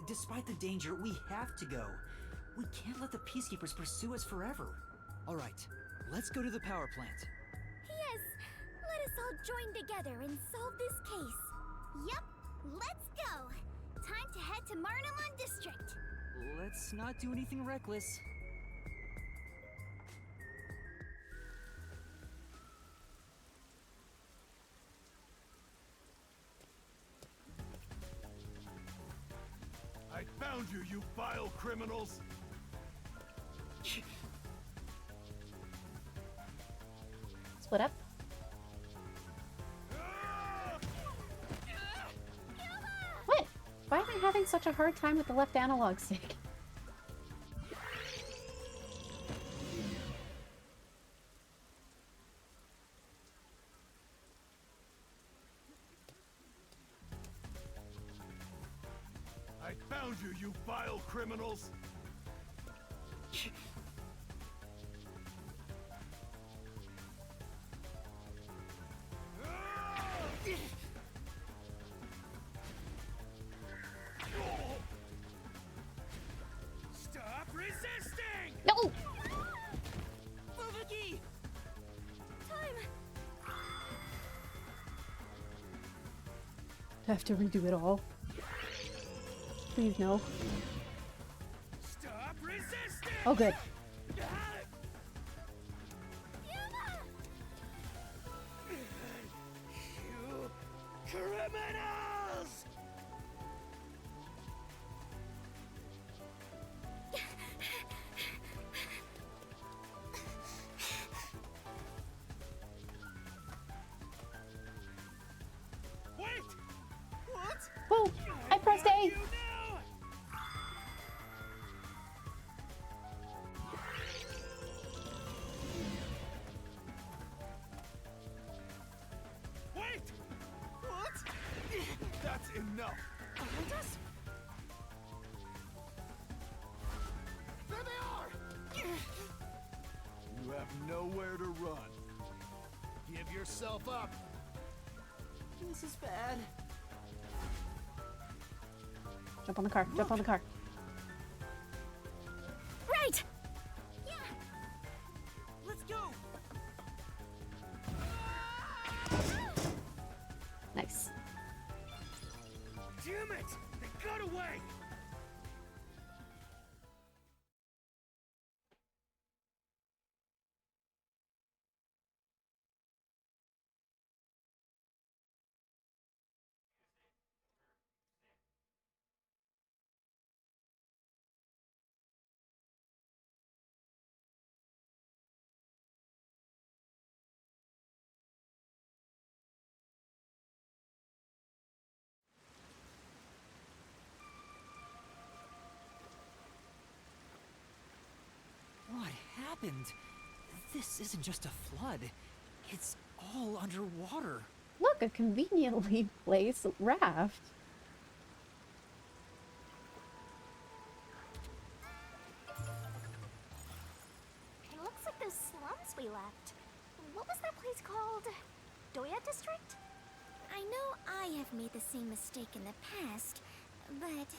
Speaker 6: Despite the danger, we have to go. We can't let the peacekeepers pursue us forever. All right, let's go to the power plant.
Speaker 3: Yes, let us all join together and solve this case. Yep, let's go. Time to head to Marnamon District.
Speaker 6: Let's not do anything reckless.
Speaker 4: I found you, you vile criminals!
Speaker 2: Split up. What? Why am I having such a hard time with the left analog stick?
Speaker 4: I found you, you vile criminals!
Speaker 2: I have to redo it all. Please no.
Speaker 7: Stop resisting!
Speaker 2: Oh good.
Speaker 7: You criminals! Wait! What?
Speaker 2: Oh, I pressed A.
Speaker 7: You now! Wait! What?
Speaker 4: That's enough.
Speaker 3: Behind us?
Speaker 4: There they are! You have nowhere to run. Give yourself up.
Speaker 1: This is bad.
Speaker 2: Jump on the car. Jump on the car.
Speaker 3: Right! Yeah!
Speaker 1: Let's go.
Speaker 2: Nice.
Speaker 7: Damn it! They got away!
Speaker 1: What happened? This isn't just a flood. It's all underwater.
Speaker 2: Look, a conveniently placed raft.
Speaker 3: It looks like those slums we left. What was that place called? Doya District? I know I have made the same mistake in the past, but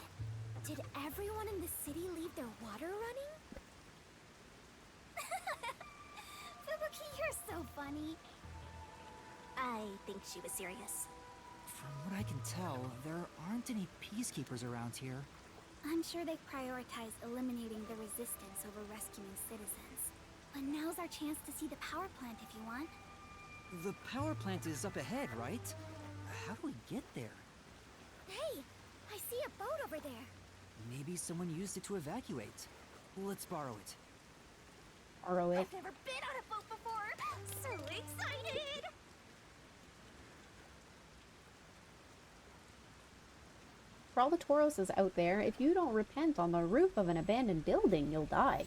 Speaker 3: did everyone in the city leave their water running? Fubuki, you're so funny. I think she was serious.
Speaker 1: From what I can tell, there aren't any peacekeepers around here.
Speaker 3: I'm sure they prioritize eliminating the resistance over rescuing citizens. But now's our chance to see the power plant if you want.
Speaker 1: The power plant is up ahead, right? How do we get there?
Speaker 3: Hey, I see a boat over there.
Speaker 1: Maybe someone used it to evacuate. Let's borrow it.
Speaker 2: Borrow it.
Speaker 3: I've never been on a boat before. So excited!
Speaker 2: For all the Tauros is out there, if you don't repent on the roof of an abandoned building, you'll die.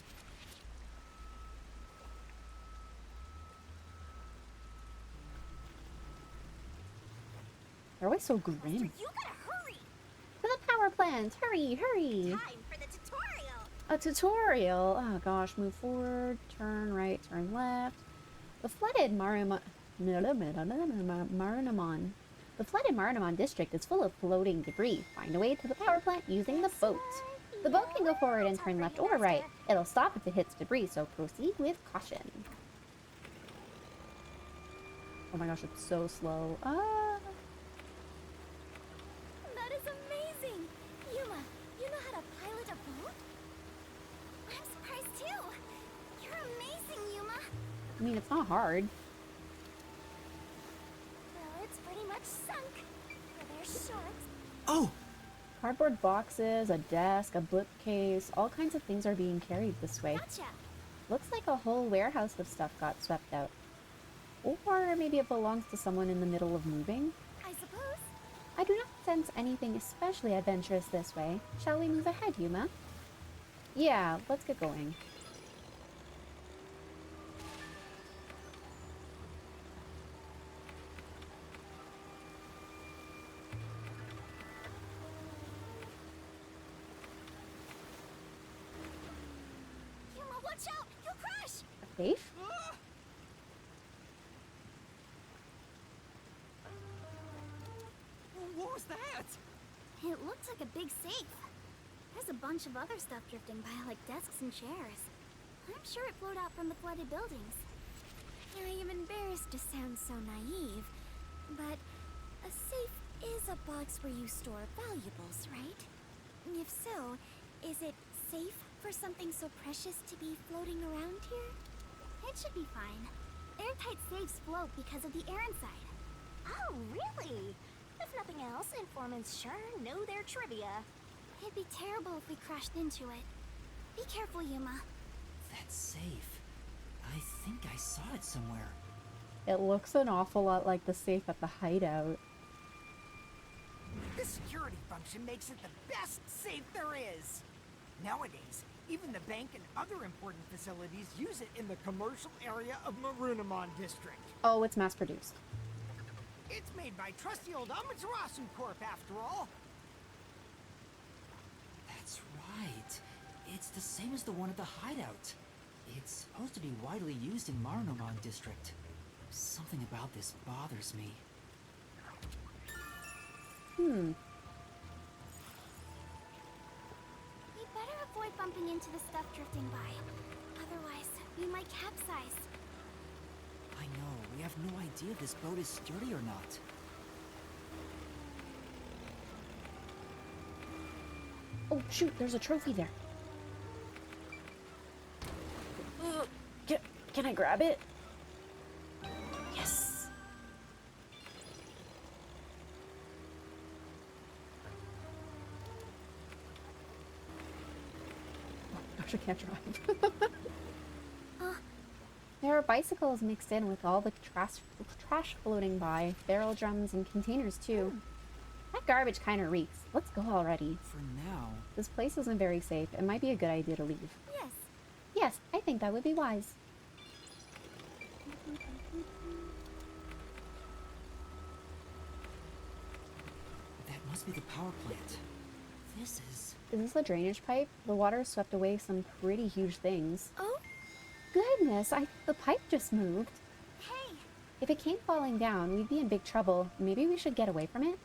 Speaker 2: They're always so grim.
Speaker 3: You gotta hurry!
Speaker 2: To the power plant! Hurry, hurry!
Speaker 3: Time for the tutorial!
Speaker 2: A tutorial! Oh gosh, move forward, turn right, turn left. The flooded Marinamon district is full of floating debris. Find a way to the power plant using the boat. The boat can go forward and turn left or right. It'll stop if it hits debris, so proceed with caution. Oh my gosh, it's so slow.
Speaker 3: That is amazing! Yuma, you know how to pilot a boat? I'm surprised too! You're amazing, Yuma!
Speaker 2: I mean, it's not hard.
Speaker 3: Well, it's pretty much sunk. For their shorts.
Speaker 1: Oh!
Speaker 2: Cardboard boxes, a desk, a bookcase, all kinds of things are being carried this way.
Speaker 3: Gotcha!
Speaker 2: Looks like a whole warehouse of stuff got swept out. Or maybe it belongs to someone in the middle of moving.
Speaker 3: I suppose.
Speaker 2: I do not sense anything especially adventurous this way. Shall we move ahead, Yuma? Yeah, let's get going.
Speaker 3: Yuma, watch out! You'll crash!
Speaker 2: Safe?
Speaker 1: What was that?
Speaker 3: It looked like a big safe. There's a bunch of other stuff drifting by, like desks and chairs. I'm sure it flowed out from the flooded buildings. I am embarrassed to sound so naive, but a safe is a box where you store valuables, right? If so, is it safe for something so precious to be floating around here? It should be fine. Airtight safes float because of the air inside.
Speaker 9: Oh, really? If nothing else, informants sure know their trivia.
Speaker 3: It'd be terrible if we crashed into it. Be careful, Yuma.
Speaker 6: That's safe. I think I saw it somewhere.
Speaker 2: It looks an awful lot like the safe at the hideout.
Speaker 10: The security function makes it the best safe there is. Nowadays, even the bank and other important facilities use it in the commercial area of Marunamon District.
Speaker 2: Oh, it's mass produced.
Speaker 10: It's made by trusty old Amaterasu Corp, after all.
Speaker 6: That's right. It's the same as the one at the hideout. It's supposed to be widely used in Marunamon District. Something about this bothers me.
Speaker 3: We better avoid bumping into the stuff drifting by. Otherwise, we might capsize.
Speaker 6: I know, we have no idea if this boat is sturdy or not.
Speaker 2: Oh shoot, there's a trophy there. Can I grab it? Yes. Oh gosh, I can't drive. There are bicycles mixed in with all the trash floating by, barrel drums and containers too. That garbage kind of reeks. Let's go already.
Speaker 6: For now,
Speaker 2: This place isn't very safe. It might be a good idea to leave.
Speaker 3: Yes.
Speaker 2: Yes, I think that would be wise.
Speaker 6: that must be the power plant. This
Speaker 2: Is this a drainage pipe? The water swept away some pretty huge things.
Speaker 3: Oh,
Speaker 2: Goodness, the pipe just moved.
Speaker 3: hey.
Speaker 2: If it came falling down, we'd be in big trouble. Maybe we should get away from it?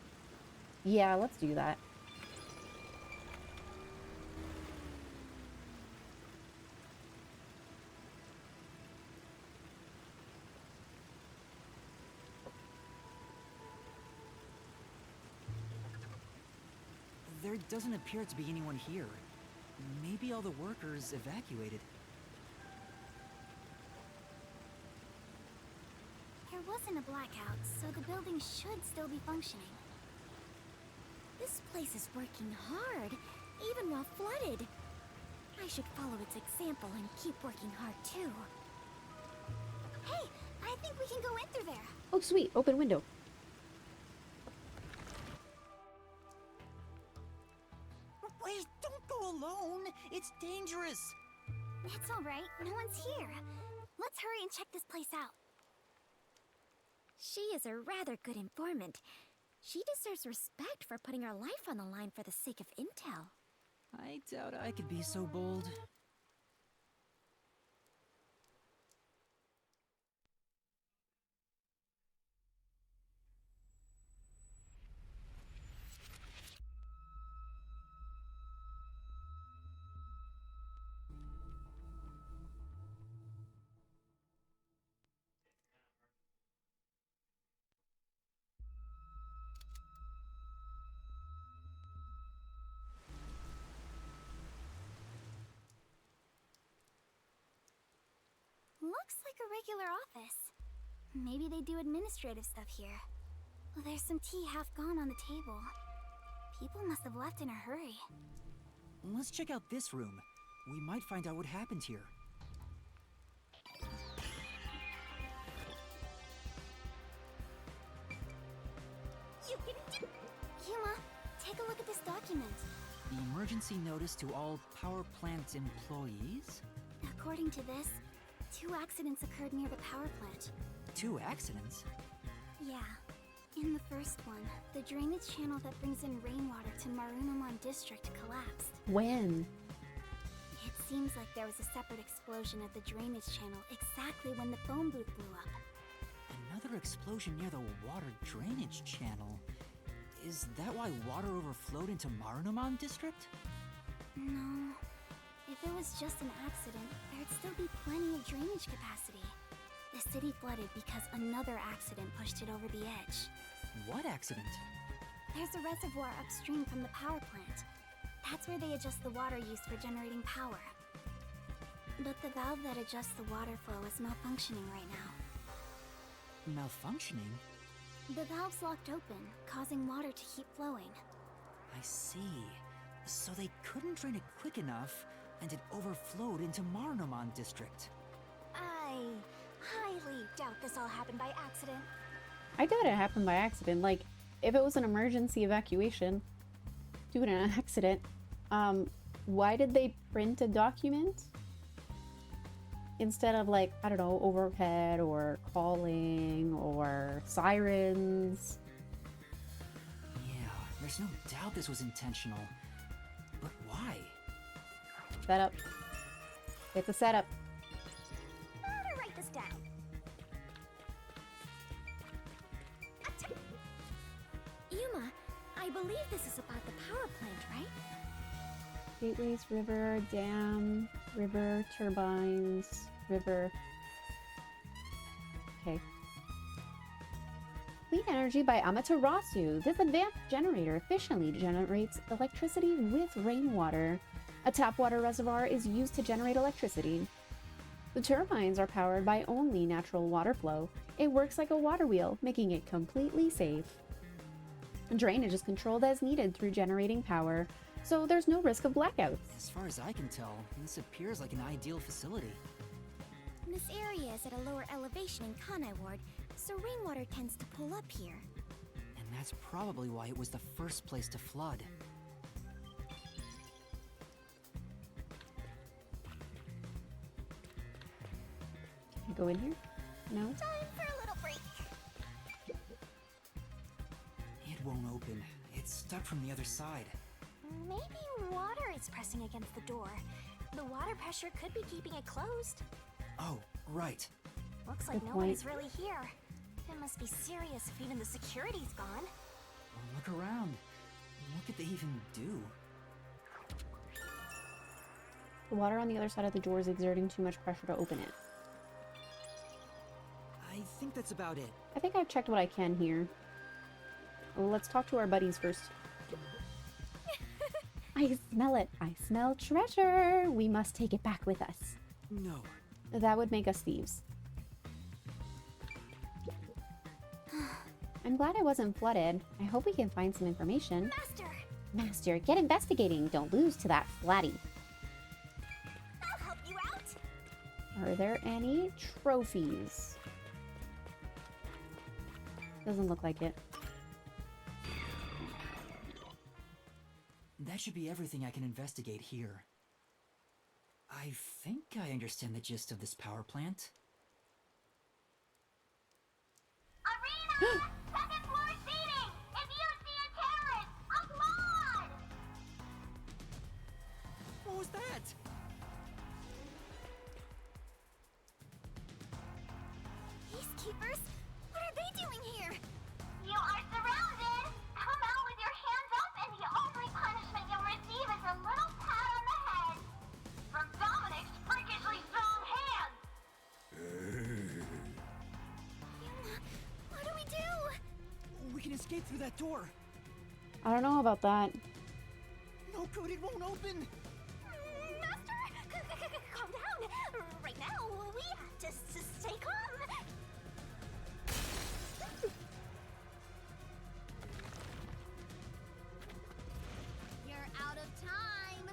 Speaker 2: Yeah, let's do that.
Speaker 6: There doesn't appear to be anyone here. Maybe all the workers evacuated.
Speaker 3: There wasn't a blackout, so the building should still be functioning. This place is working hard, even while flooded. I should follow its example and keep working hard too. Hey, I think we can go in through there.
Speaker 2: Oh, sweet. Open window.
Speaker 10: Wait, don't go alone. It's dangerous.
Speaker 3: It's all right. No one's here. Let's hurry and check this place out. She is a rather good informant. She deserves respect for putting her life on the line for the sake of intel.
Speaker 6: I doubt I could be so bold.
Speaker 3: Looks like a regular office. Maybe they do administrative stuff here. There's some tea half gone on the table. People must have left in a hurry.
Speaker 6: Let's check out this room. We might find out what happened here.
Speaker 3: You can do... Yuma, take a look at this document.
Speaker 6: The emergency notice to all power plant employees?
Speaker 3: According to this, 2 accidents occurred near the power plant.
Speaker 6: 2 accidents?
Speaker 3: Yeah. In the first one, the drainage channel that brings in rainwater to Marunamon District collapsed.
Speaker 2: When?
Speaker 3: It seems like there was a separate explosion at the drainage channel exactly when the phone booth blew up.
Speaker 6: Another explosion near the water drainage channel. Is that why water overflowed into Marunamon District?
Speaker 3: No. If it was just an accident, there'd still be plenty of drainage capacity. The city flooded because another accident pushed it over the edge.
Speaker 6: What accident?
Speaker 3: There's a reservoir upstream from the power plant. That's where they adjust the water used for generating power. But the valve that adjusts the water flow is malfunctioning right now.
Speaker 6: Malfunctioning?
Speaker 3: The valve's locked open, causing water to keep flowing.
Speaker 6: I see. So they couldn't drain it quick enough, and it overflowed into Marnomon District.
Speaker 3: I highly doubt this all happened by accident.
Speaker 2: I doubt it happened by accident. Like, if it was an emergency evacuation due to an accident, why did they print a document? Instead of, like, I don't know, overhead or calling or sirens.
Speaker 6: Yeah, there's no doubt this was intentional. But why?
Speaker 2: Setup. It's a setup.
Speaker 3: Better write this down. Yuma, I believe this is about the power plant, right?
Speaker 2: Gateways, river, dam, river, turbines, river. Okay. Clean energy by Amaterasu. This advanced generator efficiently generates electricity with rainwater. A tap water reservoir is used to generate electricity. The turbines are powered by only natural water flow. It works like a water wheel, making it completely safe. Drainage is controlled as needed through generating power, so there's no risk of blackouts.
Speaker 6: As far as I can tell, this appears like an ideal facility.
Speaker 3: This area is at a lower elevation in Kanai Ward, so rainwater tends to pull up here.
Speaker 6: And that's probably why it was the first place to flood.
Speaker 2: Can I go in here? No?
Speaker 3: Time for a little break.
Speaker 6: It won't open. It's stuck from the other side.
Speaker 3: Maybe water is pressing against the door. The water pressure could be keeping it closed.
Speaker 6: Oh, right.
Speaker 3: Looks like
Speaker 2: Good
Speaker 3: no one
Speaker 2: point.
Speaker 3: is really here. It must be serious if even the security's gone.
Speaker 6: Well, look around. What could they even do?
Speaker 2: The water on the other side of the door is exerting too much pressure to open it.
Speaker 6: I think that's about it.
Speaker 2: I think I've checked what I can here. Well, let's talk to our buddies first. I smell it. I smell treasure. We must take it back with us.
Speaker 6: No.
Speaker 2: That would make us thieves. I'm glad I wasn't flooded. I hope we can find some information.
Speaker 3: Master!
Speaker 2: Master, get investigating. Don't lose to that flatty.
Speaker 3: I'll help you out!
Speaker 2: Are there any trophies? Doesn't look like it.
Speaker 6: That should be everything I can investigate here. I think I understand the gist of this power plant.
Speaker 9: Arena! Second floor seating! If you see a terrorist, applaud!
Speaker 6: What was that?
Speaker 3: Peacekeepers? What are they doing here?
Speaker 9: You are surrounded! Come out with your hands up and the only punishment you'll receive is a little pat on the head. From Dominic's freakishly strong hands!
Speaker 3: What do we do?
Speaker 6: We can escape through that door.
Speaker 2: I don't know about that.
Speaker 6: No, Code, it won't open.
Speaker 3: Master! Calm down! Right now, we have to stay calm! You're out of time!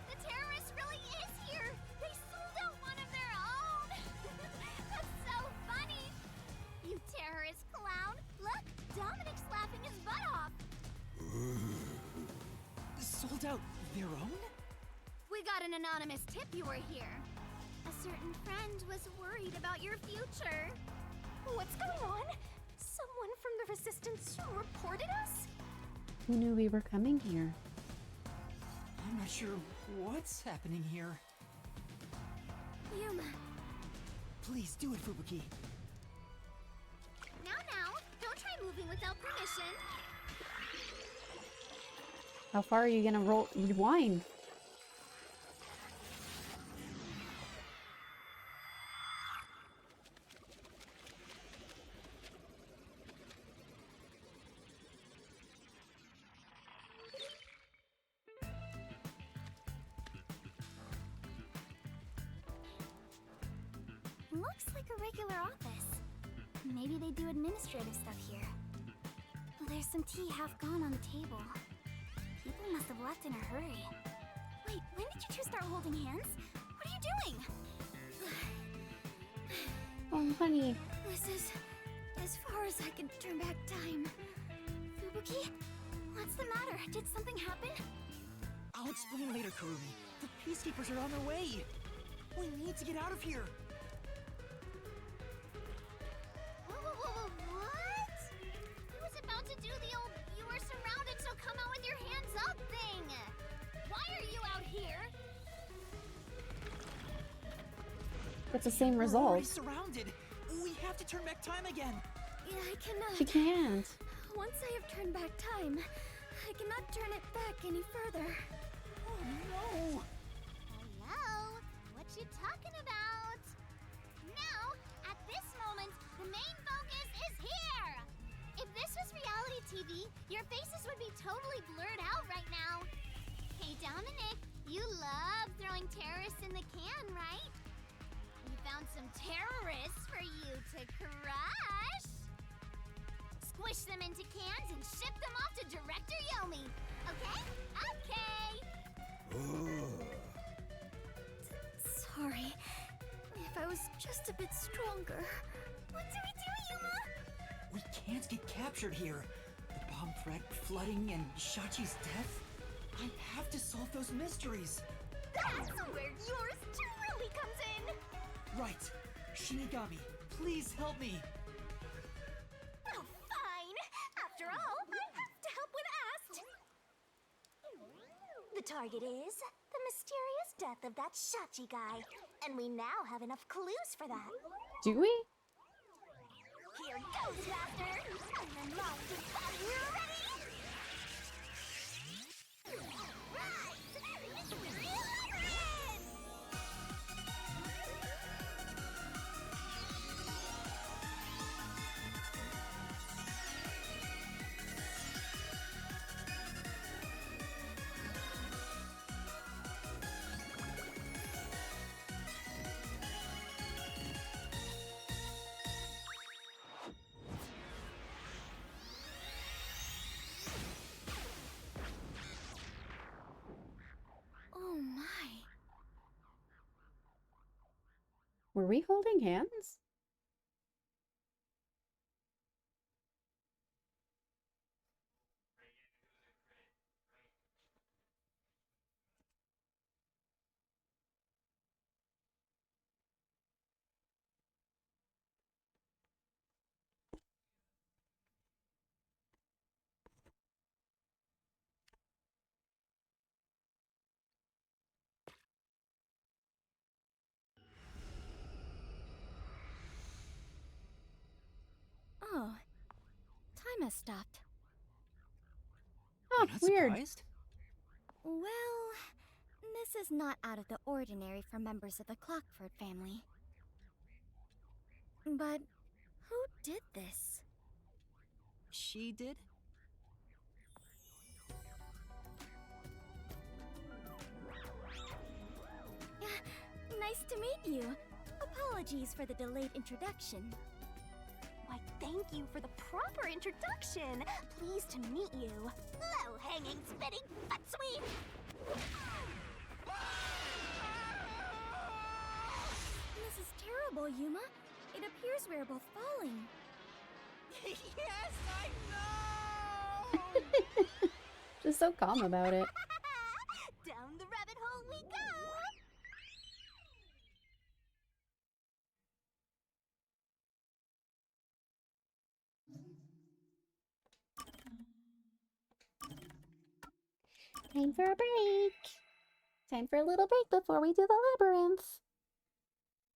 Speaker 3: The terrorist really is here! They sold out one of their own! That's so funny! You terrorist clown! Look! Dominic's laughing his butt off!
Speaker 6: Sold out their own?
Speaker 3: We got an anonymous tip you were here. A certain friend was worried about your future. What's going on? Someone from the Resistance reported us?
Speaker 2: Who knew we were coming here?
Speaker 6: I'm not sure what's happening here.
Speaker 3: Yuma.
Speaker 6: Please do it, Fubuki.
Speaker 3: Now, don't try moving without permission.
Speaker 2: How far are you gonna rewind?
Speaker 3: Looks like a regular office. Maybe they do administrative stuff here. There's some tea half gone on the table. People must have left in a hurry. Wait, when did you two start holding hands? What are you doing?
Speaker 2: Oh, honey.
Speaker 3: This is as far as I can turn back time. Fubuki? What's the matter? Did something happen?
Speaker 1: I'll explain later, Kurumi. The peacekeepers are on their way. We need to get out of here.
Speaker 3: What? I was about to do the old "you are surrounded, so come out with your hands up" thing. Why are you out here?
Speaker 2: It's the same
Speaker 1: We're already
Speaker 2: result.
Speaker 1: surrounded. We have to turn back time again.
Speaker 3: Yeah, I cannot.
Speaker 2: She can't.
Speaker 3: Once I have turned back time, I cannot turn it back any further.
Speaker 1: Oh no!
Speaker 3: Hello? What you talking about? Now, at this moment, the main focus is here! If this was reality TV, your faces would be totally blurred out right now. Hey, Dominic, you love throwing terrorists in the can, right? We found some terrorists for you to crush. Squish them into cans and ship them off to Director Yomi. Okay? Okay! Sorry. If I was just a bit stronger. What do we do, Yuma?
Speaker 1: We can't get captured here. The bomb threat, flooding, and Shachi's death. I have to solve those mysteries.
Speaker 3: That's where yours truly comes in!
Speaker 1: Right. Shinigami, please help me.
Speaker 3: Oh, fine! After all, I have to help when asked! The target is the mysterious death of that Shachi guy. And we now have enough clues for that.
Speaker 2: Do we?
Speaker 3: Here goes, Master! And then long to are you ready? Rise! Mystery Labyrinth! Oh my.
Speaker 2: Were we holding hands?
Speaker 3: Oh. Time has stopped.
Speaker 2: Oh,
Speaker 1: You're not
Speaker 2: weird.
Speaker 1: surprised?
Speaker 3: Well, this is not out of the ordinary for members of the Clockford family. But who did this?
Speaker 1: She did?
Speaker 3: Nice to meet you. Apologies for the delayed introduction. Why, thank you for the proper introduction. Pleased to meet you. Low-hanging, spitting butt-sweet. This is terrible, Yuma. It appears we are both falling.
Speaker 10: Yes, I know!
Speaker 2: Just so calm about it.
Speaker 3: Down the rabbit hole we go!
Speaker 2: Time for a break. Time for a little break before we do the labyrinth.